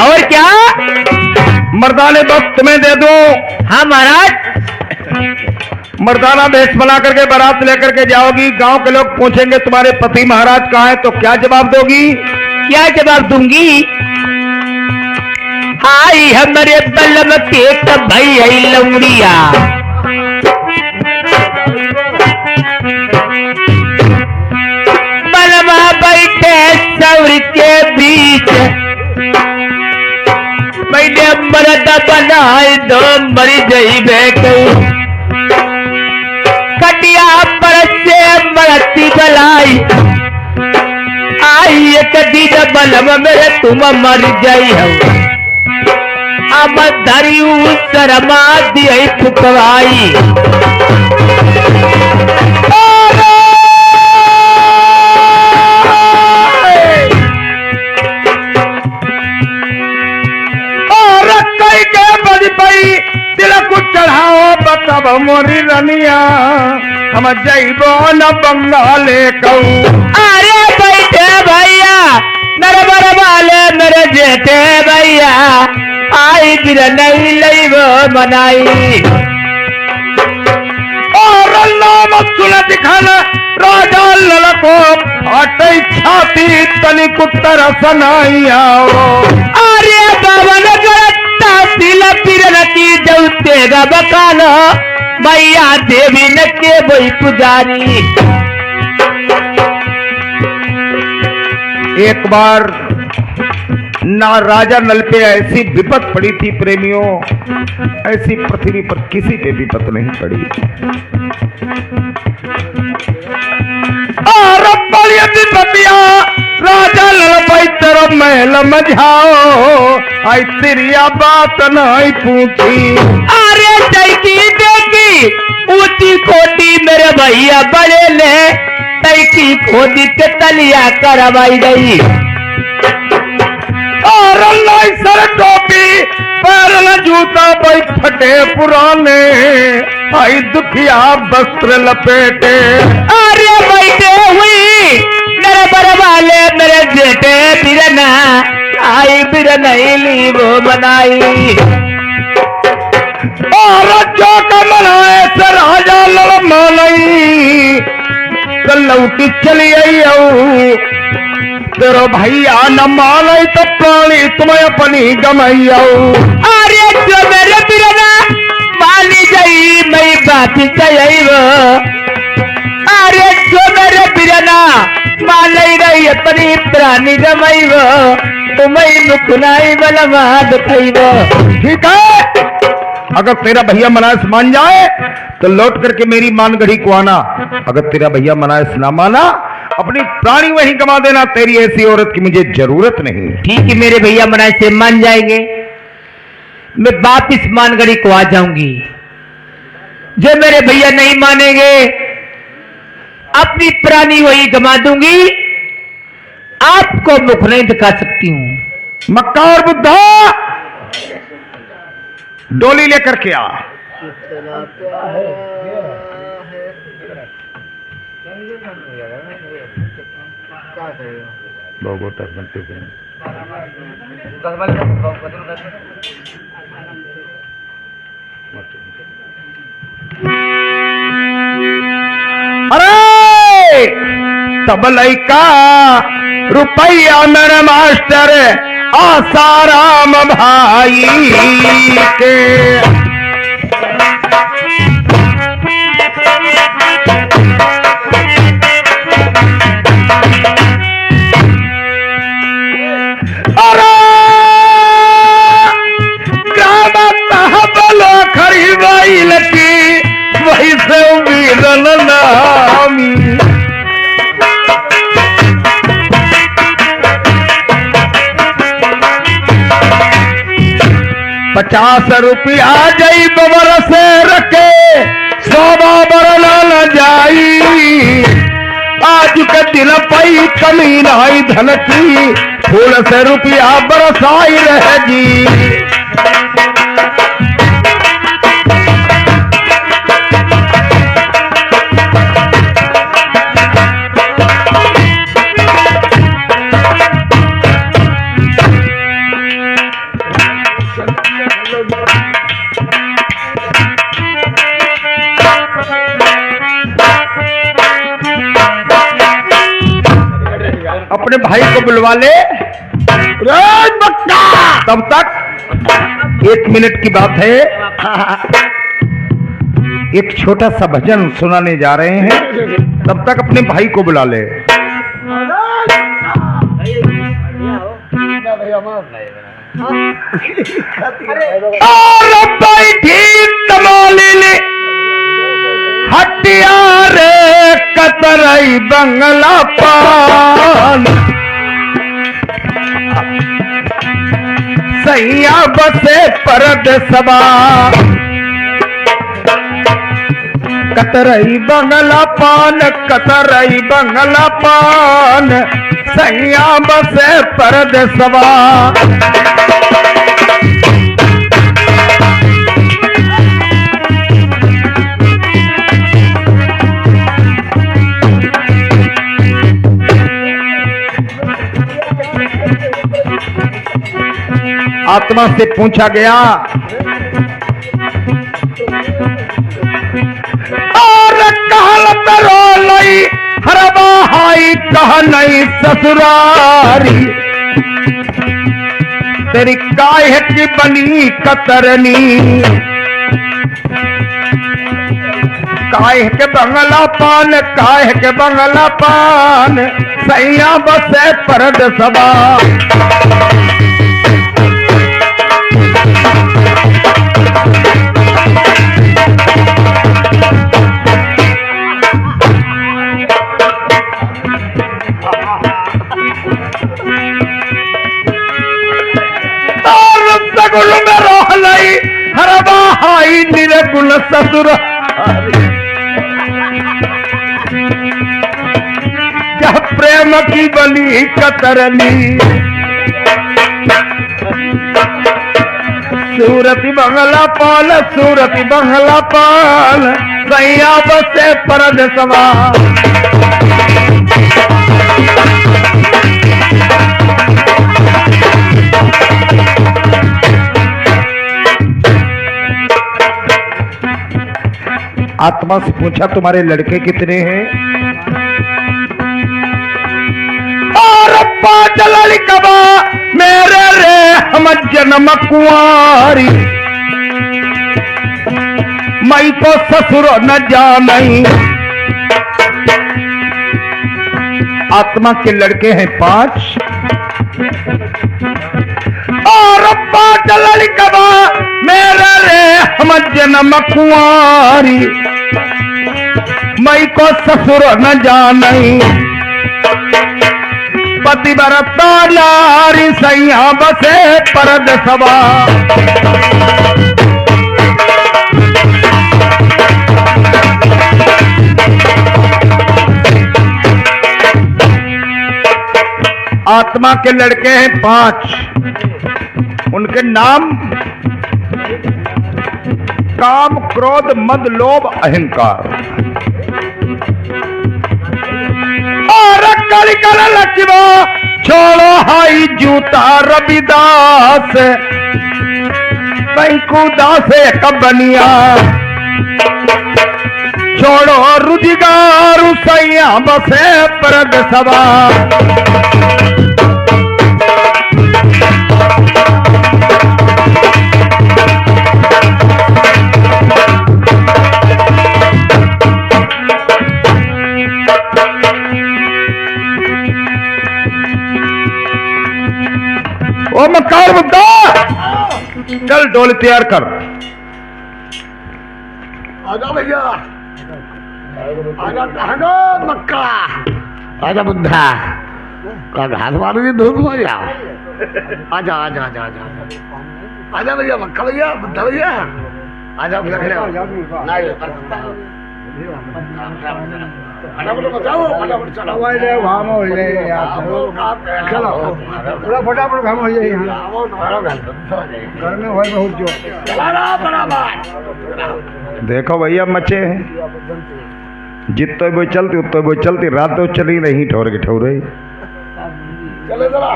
और क्या मर्दाने वक्त में दे दो। हाँ महाराज। मर्दाना वेश बना करके बारात लेकर के जाओगी, गांव के लोग पूछेंगे तुम्हारे पति महाराज कहाँ हैं, तो क्या जवाब दोगी? क्या जवाब दूंगी? आई हमारे बलम के भाई आई लौड़िया बलमा बैठे सौर के बीच मैंने मरद बनाए दो मर जइबे कटिया पर से मरती बलाई आई एक दिन बलम मेरे तुम मर जाई हो अब धरियू शर्मा दिए फुकवाई और कई के बज पई तिलक चढ़ाओ बतब मोरी रनिया हम जइबो न बंगाले कहू। अरे बैठे भैया नरबर वाले मेरे जेठे भैया आई बिर नहीं लईबो मनाई और नाम सुन दिखन राजा ललको हटे छाती तनिक उत्तर सनाइया। अरे बावन गरत्ता तिल पिरन की जौते बकाल मैया देवी न के वही पुजारी। एक बार ना राजा नल पे ऐसी विपत पड़ी थी प्रेमियों, ऐसी पृथ्वी पर किसी पे विपत नहीं पड़ी। और बड़ी विपतिया राजा नल पे तेरा महल मझाओ आई तेरिया बात नहीं पूछी। अरे देखी देखी ऊंची कोटी मेरे भैया बड़े ले तैकी खोदी के तलिया करवाई गई और सर टोपी पैर न जूता भाई फटे पुराने आई दुखिया वस्त्र लपेटे। अरे बैठे हुई मेरे बरवाले मेरे जेठे बिरना आई बिर नहीं ली वो बनाई और जो कमलाए से राजा लड़ मानई लौटी चली आई तेरो भैया न मानई तो प्राणी तुम्हें अपनी गमैया। अरे जो मेरे बिरना मानी गई मैं बात गई वो अरे जो मेरे बिरना मान गई अपनी प्राणी गमई वो तुम्हें मुखनाई बलमा दिखाई वो। ठीक है, अगर तेरा भैया मनायस मान जाए तो लौट करके मेरी मान गढ़ी को आना, अगर तेरा भैया मनायस ना माना अपनी प्राणी वहीं गवा देना, तेरी ऐसी औरत की मुझे जरूरत नहीं। ठीक है, मेरे भैया मनायस से मान जाएंगे, मैं वापिस मानगढ़ी को आ जाऊंगी। जो मेरे भैया नहीं मानेंगे अपनी प्राणी वही गवा दूंगी, आपको मुख नहीं दिखा सकती हूं। मक्का और बुद्धा डोली लेकर के आ। अरे तब लइका रुपया मेरे मास्टर आसाराम भाई के अरे ग्राम तहबलो खरीदाई लकी वही से उम्मीदन नामी 50 रुपया जई बबर से रखे 100 बरना न जाई। आज के दिन पई कमी नहीं धन की फूल से रुपया बरसाई रह जी। अपने भाई को बुलवा ले तब तक 1 मिनट की बात है, एक छोटा सा भजन सुनाने जा रहे हैं, तब तक अपने भाई को बुला ले। और बैठी तमाली हटियार कतरई बंगला पान सैया बसे परदेसवा कतरई बंगला पान कतरई बंगला पान सैया बसे परदेसवा आत्मा से पूछा गया और कहल तरो लई हरबा हाई कह नहीं ससुरारी तेरी काहे की बनी कतरनी काहे के बंगला पान काहे के बंगला पान सैया बसे परदेसवा सगुन में रोहलई हरबा हाई निर्गुण ससुर क्या प्रेम की बली कतरनी सूरती बंगला पाल सूरती बंगला पाल सैया बसे परदेसवा आत्मा से पूछा तुम्हारे लड़के कितने हैं और पांच लड़कबा मेरे रे हम जन्म कुंवारी मैं तो ससुर न जानई आत्मा के लड़के हैं 5 और पांच लड़कबा मेरे रे हम जन्म कुंवारी मैं को ससुर न जानई पतिव्रता नारी सैया बसे परदेसवा आत्मा के लड़के हैं 5 उनके नाम काम क्रोध मद लोभ अहंकार और कली कल लक्ष्मो छोड़ो हाई जूता रविदास बैंकू दासे कबनिया छोड़ो रुजिगार सैया बसे परदेसवा ओ मक्कार मुद्दा चल डोली तैयार कर आजा भैया आजा कहनो मक्का आजा बुद्धा का घास मारूंगी धूप हो जा आजा आजा आजा आजा आजा भैया मक्का भैया बुद्धा भैया आजा फटाफट चलो फटाफट घाम हो जाए घर में हो बहुत जो देखो भैया मचे हैं जितने वो चलती उतने वो चलती रात तो चली नहीं ठोर के ठोरे चले जरा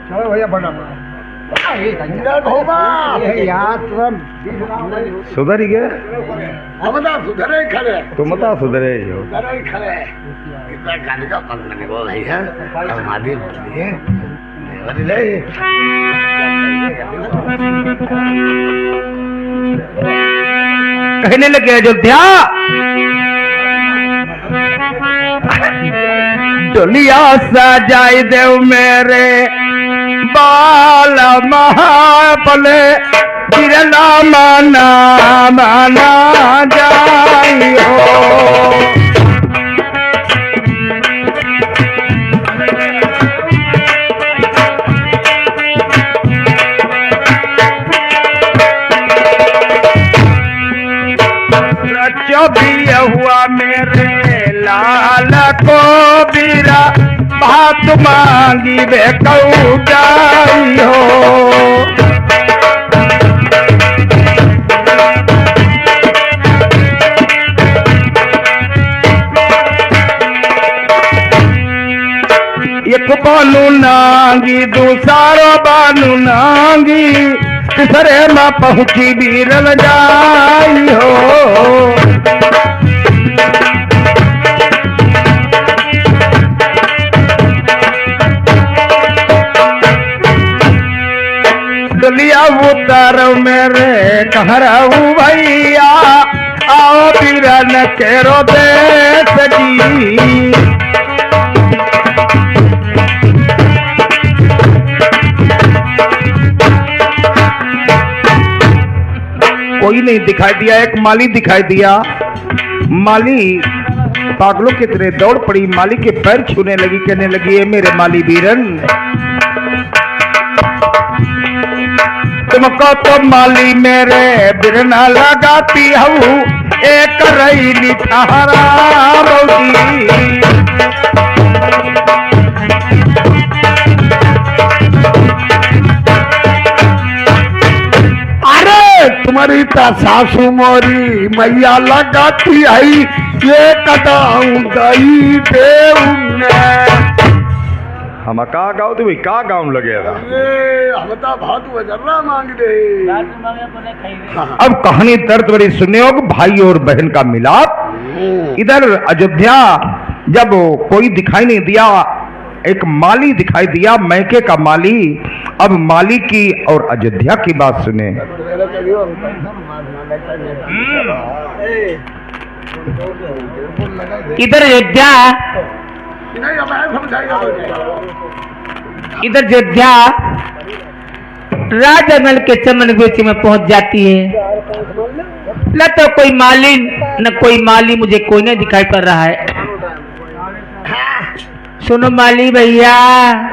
चलो भैया फटाफट सुधर गए सुधरे खड़े तुम बता सुधरे हो खड़े इतना गाली का पल मैंने वो भैया हमारी कहने लगे अयोध्या दुनिया सजाई देव मेरे बाल महापले गिरना माना माना जाई हो अभी हुआ मेरे लाल को बीरा बात मांगी बे कऊ जाई हो। एक बानू नांगी दूसरो बानू नांगी तीसरे में पहुंची बीरल जाई हो। गलिया उतर मेरे कहराऊ भैया आओ बीरन केरो देश जी। कोई नहीं दिखाई दिया, एक माली दिखाई दिया। माली पागलों की तरह दौड़ पड़ी, माली के पैर छूने लगी, कहने लगी है मेरे माली बीरन तुमको तो माली मेरे बिरना लगाती हूँ एक रही ठहरा बौदी। तुम्हारी सासू मोरी मैया लगाती आई ये कटाऊं गई देवने। हम का गाँव थे भाई का गाँव लगे हम तो बहुत वजर्रा मांग दे। अब कहानी दर्द बड़ी सुने हो भाई और बहन का मिलाप। इधर अयोध्या जब कोई दिखाई नहीं दिया, एक माली दिखाई दिया, मैके का माली। अब माली की और अयोध्या की बात सुने। इधर अयोध्या, इधर अयोध्या राजा नल के चमन बेची में पहुंच जाती है। न तो कोई माली न कोई माली, मुझे कोई नहीं दिखाई पड़ रहा है। सुनो माली भैया।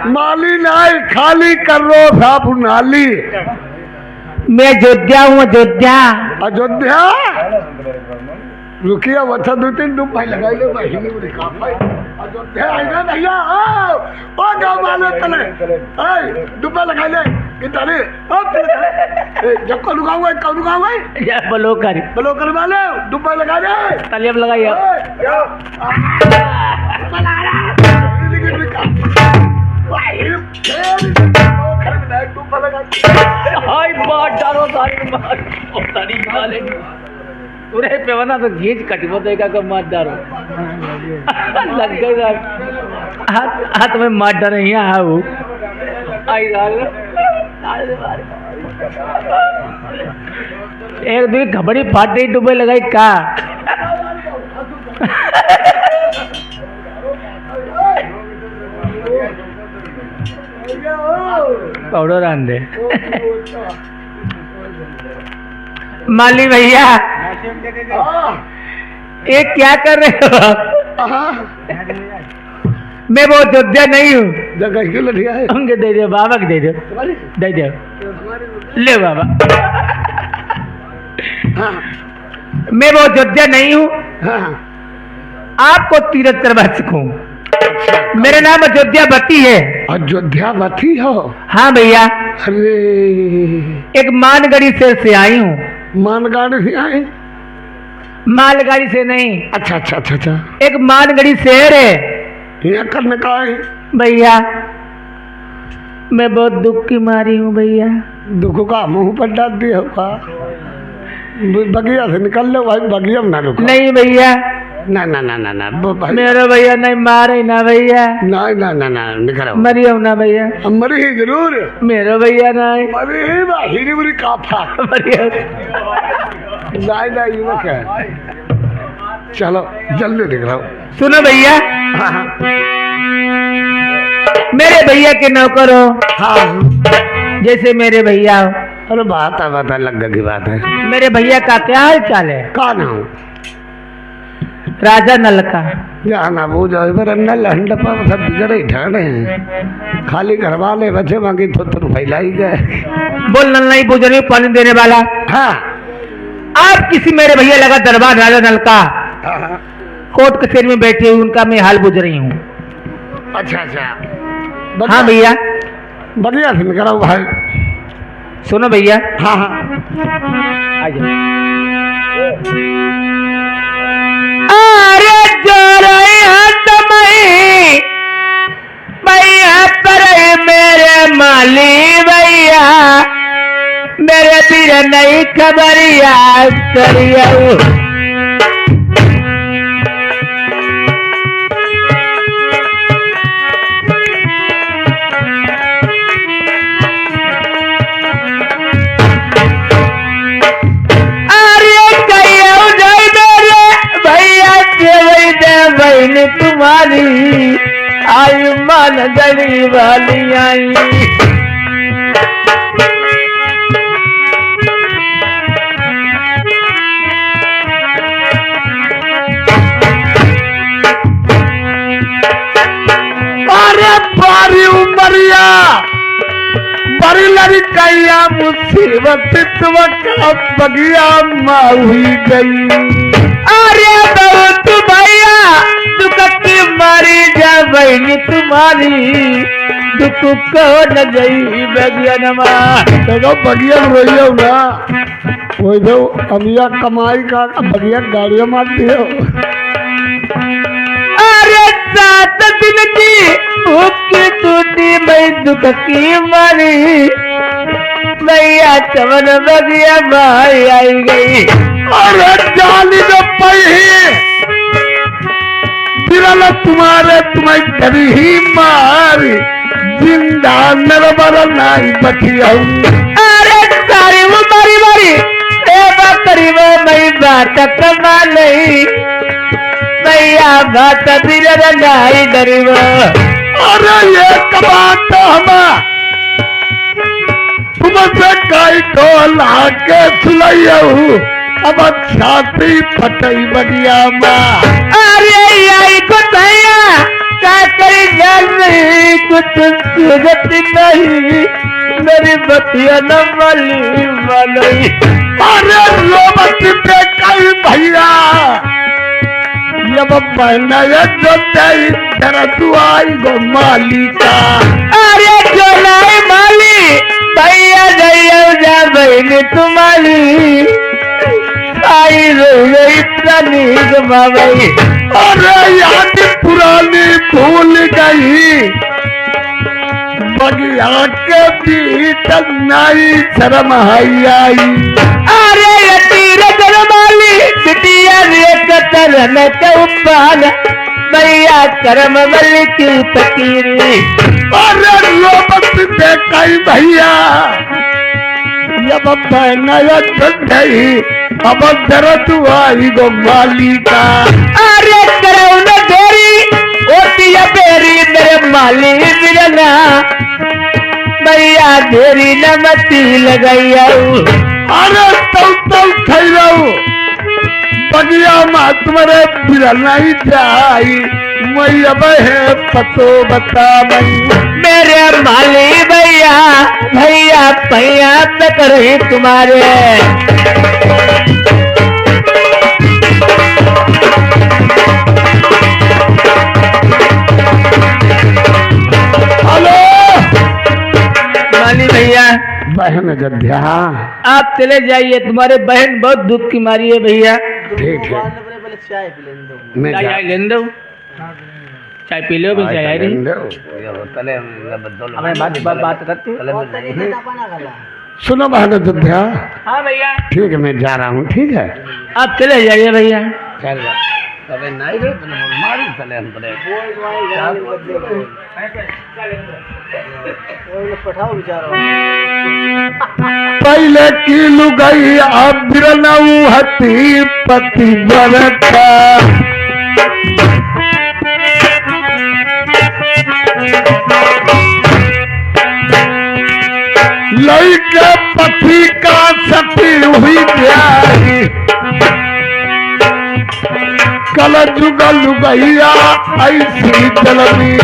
माली नहीं खाली कर लो साहब नाली। मैं अयोध्या हूँ, अयोध्या। अयोध्या रुकिया वथा दो तीन डूब भाई लगाई ले भाई अयोध्या आएगा भैया ओ गाँव वाले चले डूबा लगाई ले कितने जब को लुगाऊंगा कब लुगाऊंगा ब्लोकर वाले डूबा लगा दे तालियां लगाइए। पूरे पेवना तो घींच कटबो देगा को मार डारो लग गई हाथ में मार डारे यहाँ आओ आई एक दो खबड़ी फाट रही डूबे लगाई का पाउडर आन दे। माली भैया ये क्या कर रहे हो? मैं वो अयोध्या नहीं हूँ। हमके दे दो बाबा के दे दो दे दो ले बाबा। मैं वो अयोध्या नहीं हूँ, आपको तीरथ करवा सकूं। मेरा नाम अयोध्यावती है। अयोध्यावती हो? हाँ भैया। अरे एक मानगढ़ी से आई हूँ। मानगाड़ी से आए? मालगाड़ी से नहीं। अच्छा अच्छा अच्छा अच्छा। एक मानगढ़ी शहर है। यहाँ करने का है भैया। मैं बहुत दुख की मारी हूँ भैया। दुख का मुंह पर डाल दिया होगा। बगिया से निकल लो भाई, बगिया में ना रुको। नहीं भैया ना ना ना ना ना मेरा भैया नहीं मारे ना भैया। ना ना ना ना निकल मरियो ना भैया। मरी ही जरूर मेरा भैया नहीं मरी ही बाहिरी बुरी काफा मरियो नहीं ना युवक है। चलो जल्दी निकलो। सुनो भैया। मेरे भैया के नौकर हो। हाँ जैसे मेरे भैया हो। अरे बात है लग की बात है। मेरे भैया का क्या हाल चाल है? कौन हूँ? राजा नल का। जाना वो जो नल हंडपा सब बिगड़े ठाणे हैं। खाली घर वाले बच्चे मांगी तो फैलाई गए। बोल नल नहीं बुझ रही पानी देने वाला। हाँ आप किसी मेरे भैया लगा दरबार राजा नल का कोर्ट कचहरी में बैठे हुए उनका मैं हाल बुझ रही हूँ। अच्छा अच्छा हाँ भैया बढ़िया सुन कराओ भाई। सुनो भैया। हाँ हाँ आ जाओ। अरे जो रही हट भैया पर मेरे माली भैया मेरे पीर नहीं खबरिया करिया। बहन तुम्हारी आयु मान गली वाली आई। अरे बारी उमरिया बड़ी लड़कैया मुसीबत का बगिया माँ हुई गई। अरे बहुत भैया दुख की मारी जा बहनी तुम्हारी दुख को न गई बगिया माँ। देखो बगिया रोइयो ना वही तो अमिया कमाई का बगिया गाड़ियाँ मारती हो। अरे 7 दिन की भूख की टूटी मैं दुख की मारी भैया चवन बगिया माई आई गई। अरे जाली जो पही बिरल तुम्हारे तुम्हें कभी ही मारी जिंदा नरबर नहीं बची हूँ। अरे सारी वो मारी मारी सेवा करी वो मैं बात कमा नहीं भैया बात बिरल नहीं डरी वो। अरे ये कमात हम तुमसे कई तो लाके सुलैयू अब छाती फटई बगिया माँ। अरे आई को भैया क्या करी जान नहीं कुछ सूरत नहीं मेरी बतिया न मली मलई। अरे लोमत पे कई भैया जब पहना जो तेरी तरह आई गो मालिका। अरे जो लाई माली भैया जइयो जा बहनी तुम्हारी आई रोई इतना नीक मावई। अरे याद पुरानी भूल गई बगिया के बीच नाई शर्म आई। अरे ये तीर जरमाली बिटिया रे कतर न चौपाल भैया करम मल की फकीरी। अरे लोमत पे कई भैया जब नया गई अब दरद आई गो मालिका। अरे करो न देरी होती है बेरी मेरे माली बिरना भैया देरी न मती लगाई। अरे तल खाई रहू बगिया माँ तुम्हारे बिरल नहीं जाई मैं अब है पतो बता मई। मेरे माली भैया भैया भैया तक रही तुम्हारे। हेलो माली भैया बहन गद्या आप चले जाइए तुम्हारे बहन बहुत दुख की मारी है भैया। ठीक है मैं चाय ले दो चाय पी लो चाय आई रही बात करते। सुनो बहन गद्या। हाँ भैया ठीक है मैं जा रहा हूँ। ठीक है आप चले जाइए भैया। चल नहीं मारी चले हम पहले की लुगई अब बिरनऊ हती पति बरता। लड़के पति का सती हुई प्यारी कल जुगा लुगैया ऐसी जलनी।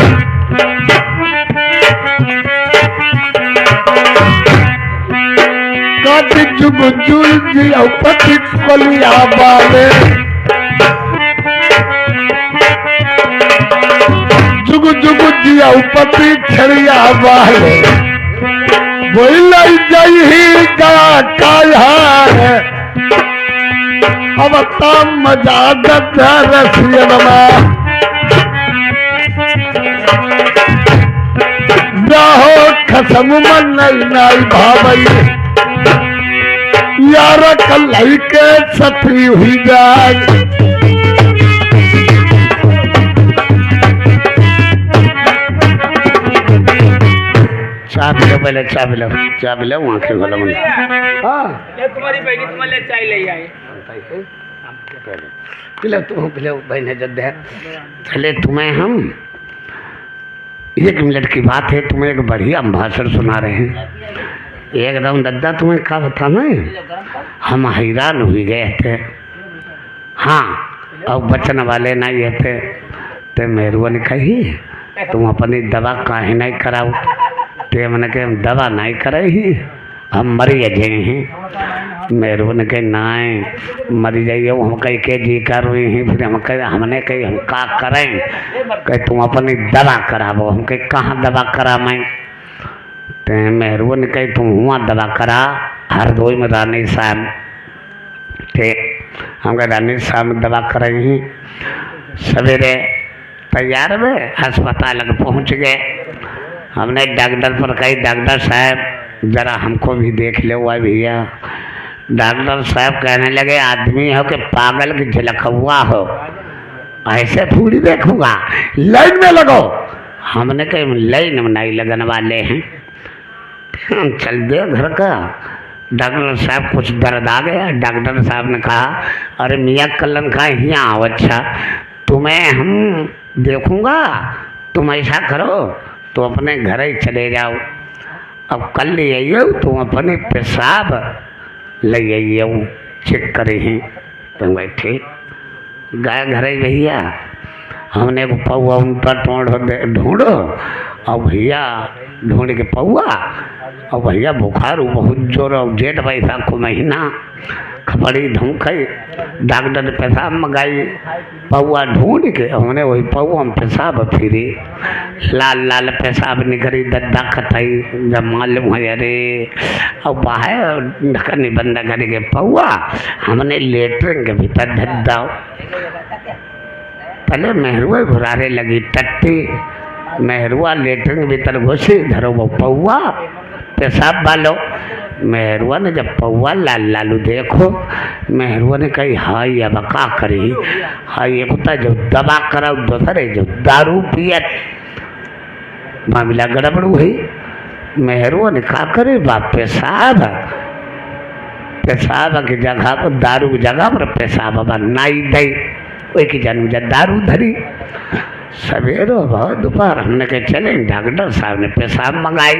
पति जुग जिया पति कलिया वाले जुग जुग जिया पति छड़िया वाले वही लाई जाई काया अब तम मजा रसियनमा हो खसम मन नाई भावई यार कल के सती हुई जाए चाय पिलो पहले चाय पिलो आंखें खोलो मुझे हाँ तुम्हारी बेटी तुम्हारे चाय ले आई पिलो तुम पिलो बहन जद चले तुम्हें हम 1 मिनट की बात है तुम्हें एक बढ़िया भाषण सुना रहे हैं एकदम दद्दा तुम्हें क्या बताना हम हैरान हुई गए थे हाँ अब बचन वाले नहीं थे तो मेहरबानी कही तुम अपनी दवा काहे नहीं कराओ ते मैंने कहा हम दवा नहीं कराई हम मरी जाए हैं मेहरबानी कही नाई मरी जाइए हम कहीं के जी कर रही हैं फिर हम कह हमने कही हम का करें कहीं तुम अपनी दवा करावो हम कहीं कहाँ दवा करा मैं तो मेहरबानी कही तुम हुआ दवा करा हरदोई में रानी साहब ठीक हम कह रानी साहब दवा कराई सवेरे तैयार में अस्पताल पहुँच गए हमने डॉक्टर पर कही डॉक्टर साहब जरा हमको भी देख लो हुआ भैया डॉक्टर साहब कहने लगे आदमी हो कि पागल की झलक हुआ हो ऐसे थोड़ी देखूंगा लाइन में लगो हमने कहीं लाइन में नहीं लगने वाले हैं हम चल दे घर का डॉक्टर साहब कुछ दर्द आ गया डॉक्टर साहब ने कहा अरे मियाँ कलन का यहाँ आओ अच्छा तुम्हें हम देखूंगा तुम ऐसा करो तो अपने घर ही चले जाओ अब कल ले आइए तुम अपने पेशाब ले आइए चेक करे हैं तो बैठे गाय घर ही भैया हमने को पौआ उन पर ढूंढो और भैया ढूंढ के पौआ और भैया बुखार बहुत जोर और 8 बैसाख को महीना खपड़ी धूखई डॉक्टर ने पेशाब मंगाई पौआ ढूंढ के हमने वही पौआ में पेशाब फिरी लाल लाल पेशाब निकली दद्दा खटाई जब मालूम है अरे और बाहर ढक्कन बंद करके पौआ हमने लेटरिन के भीतर धद्दा पहले मेहरुआ भुरारे लगी टट्टी मेहरुआ लेटरिन के भीतर घुसी धरो वो पौआ पेशाब वालो मेहरुआ ने जब पौआ लाल लालू देखो मेहरुआ ने कही हाई अब का करी हाई एक होता जो दवा कराओ दूसरे जो दारू पियत मामला गड़बड़ हुई मेहरुआ ने का करे बाप पेशाब की जगह पर दारू की जगह पर पेशाब नाई दई वही की जानू जा दारू धरी सवेरे बहुत दोपहर हमने कहे चले डॉक्टर साहब ने पेशाब मंगाई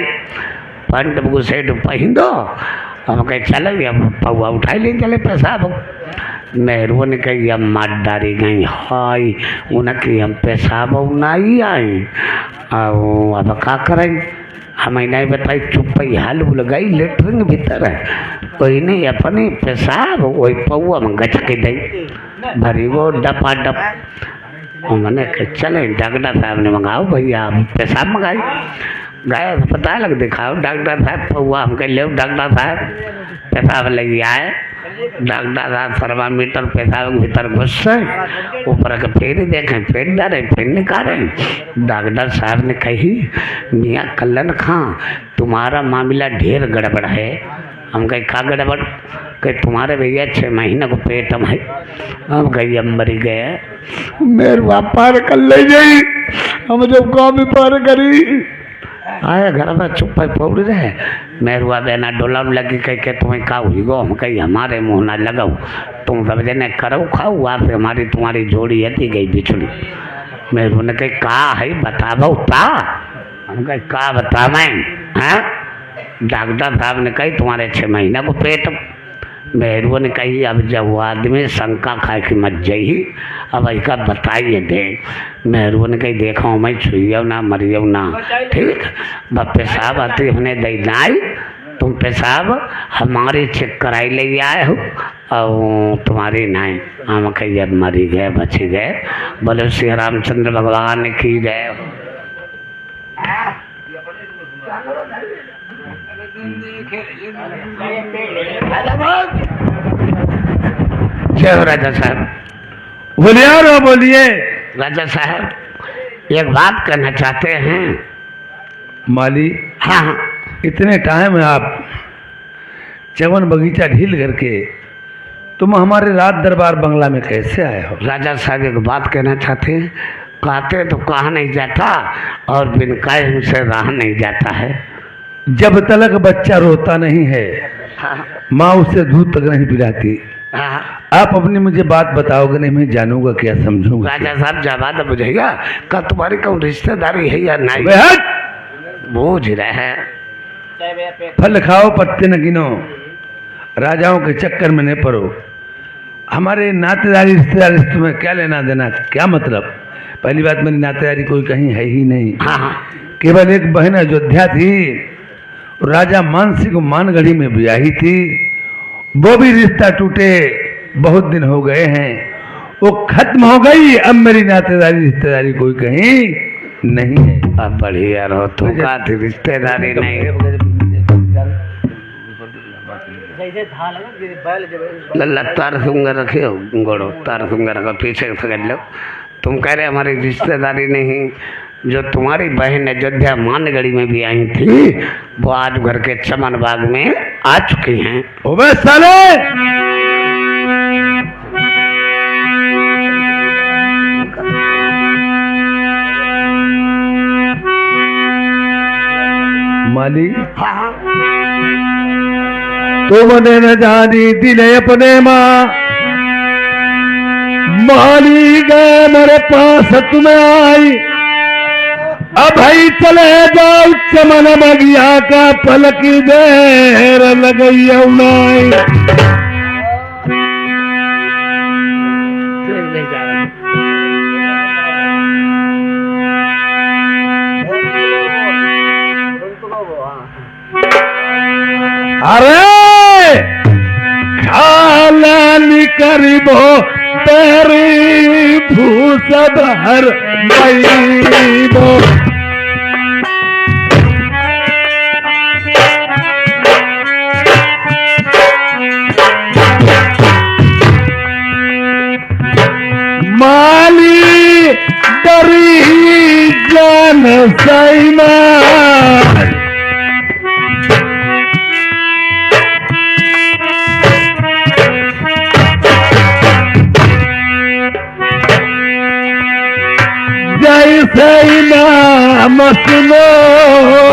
पंट बुसेट पहन दो हम कहे चले अब पौआ उठाई ले चले पेशाब मेहरबानी ने कही हम मार डारी गई हाई उनकी हम पेशाब नहीं आई और अब का करें हमें नहीं बताई चुप ही हाल गई लेटरिन भीतर है कोई नहीं अपने पेशाब वही पौआ में गच के दी भरी वो डपा डप मैंने चले डॉक्टर साहब ने मंगाओ भैया पेशाब मंगाई गए अस्पताल दिखाओ डॉक्टर साहब पौआ हम कह लो डॉक्टर साहब पेशाब लगी आए डॉक्टर साहब थर्मामीटर पेशाब के भीतर घुस ऊपर के फिर देखें फिर डरे फिर निकाले डॉक्टर साहब ने कही मियाँ कल्लन खां तुम्हारा मामला ढेर गड़बड़ है हम कहीं का गड़बड़ कहीं तुम्हारे भैया 6 महीने को पेट में हम कहीं हम मरी गए मेरे पार कर ले गई हम जब गाँव में पार करी आए घर में चुप पौड़ रहे मेहरुआ बेना डोला लगी कह के तुम्हें का हुई गो हम कहीं हमारे मुँह ना लगाओ तुम सब जने करो खाओ वहाँ से हमारी तुम्हारी जोड़ी हती गई बिछड़ी मेहरु ने कही का है बताबो ता हम कही का बता मैं हाँ डॉक्टर साहब ने कही तुम्हारे 6 महीना को पेट मेहरु ने कही अब जब वो आदमी शंका खा के मत जाइए अब ऐसा बताइए दे मेहरु ने कही देखो मैं छुइयो ना मरियो ना ठीक बप्पे साहब आती हमने दई नाई तुम पेशाब हमारी चेक कराई ले आए हो और तुम्हारी नहीं हम कहीं मरी गए बची गए। बोले श्री रामचंद्र भगवान की जय। जय हो राजा साहब। बोलिए और बोलिए। राजा साहब एक बात कहना चाहते हैं। माली, हाँ हाँ इतने टाइम में आप चवन बगीचा ढील करके तुम हमारे राज दरबार बंगला में कैसे आए हो? राजा साहब एक बात कहना चाहते हैं। कहते तो कहा नहीं जाता और बिन कहे हमसे रहा नहीं जाता है। जब तक बच्चा रोता नहीं है हाँ माँ उसे दूध तक नहीं पिलाती। हाँ आप अपनी मुझे बात बताओगे नहीं, मैं जानूंगा क्या, समझूंगा क्या? राजा साहब जवाब तो बुझेगा का तुम्हारी कौन रिश्तेदारी है या नहीं? बे हट! बूझ रहे हैं। फल खाओ पत्ते न गिनो, राजाओं के चक्कर में नहीं पड़ो। हमारे नातेदारी रिश्तेदारी से तुम्हें क्या लेना देना, क्या मतलब? पहली बात, मेरी नातेदारी कोई कहीं है ही नहीं। हाँ हाँ केवल एक बहन अयोध्या थी, राजा मानसी को मानगढ़ी में ब्याही थी। वो भी रिश्ता टूटे बहुत दिन हो गए हैं, वो खत्म हो गई। अब मेरी नातेदारी रिश्तेदारी कोई कहीं नहीं है। अब बढ़िया रहो तुम का थी रिश्तेदारी नहीं। लल्ला तार सुंगा रखे हो गोड़ो, तार सुंगा रखो पीछे से कर लो। तुम कह रहे हमारी रिश्तेदारी नहीं। जो तुम्हारी बहन अयोध्या मानगढ़ी में भी आई थी वो आज घर के चमन बाग में आ चुकी हैं। ओबे साले, माली तुमने न जानी दिले अपने माँ, माली गए मेरे पास तुम्हें आई। अब भाई चले जाओ चमन बगिया का पलकी देर लगई उनाई। अरे खालानी करीबो तेरी भूसद हर मईबो। माली डरी जान सैना, जैसे नाम सुनो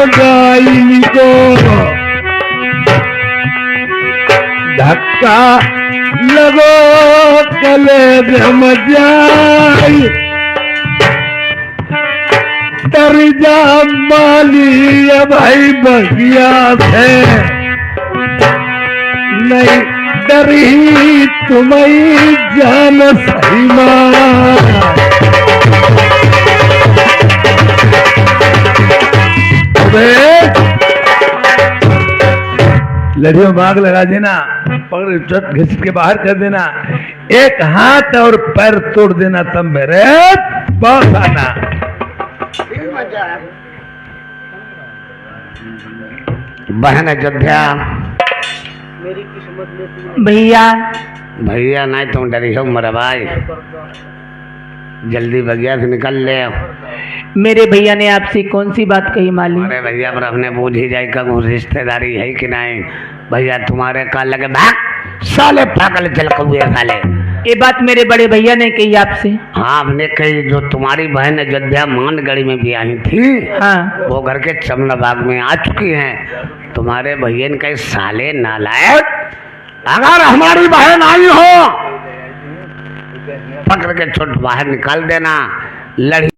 गायनी को धक्का लगो कले ब्रह्म जाई। डर जा माली भाई बगिया से नहीं डरी तुम्हें जान सही माँ। लड़ियों मांग लगा देना, पकड़ चट घसीट के बाहर कर देना, एक हाथ और पैर तोड़ देना, तब मेरे पास आना। बहन अयोध्या भैया भैया नहीं तुम डरी हो मेरा भाई, जल्दी बगिया से निकल ले। मेरे भैया ने आपसे कौन सी बात कही माली? अरे भैया पर अपने बूझ ही जाए का रिश्तेदारी है कि नहीं। भैया तुम्हारे काल लगे भाग साले पागल जल हुए साले। ये बात मेरे बड़े भैया ने कही आपसे? हाँ हमने कही। जो तुम्हारी बहन अयोध्या मानगढ़ी में भी आई थी हाँ वो घर के चमन बाग में आ चुकी हैं। तुम्हारे भैया ने कही साले नालायक, अगर हमारी बहन आई हो पकड़ के छोट बाहर निकाल देना। लड़ी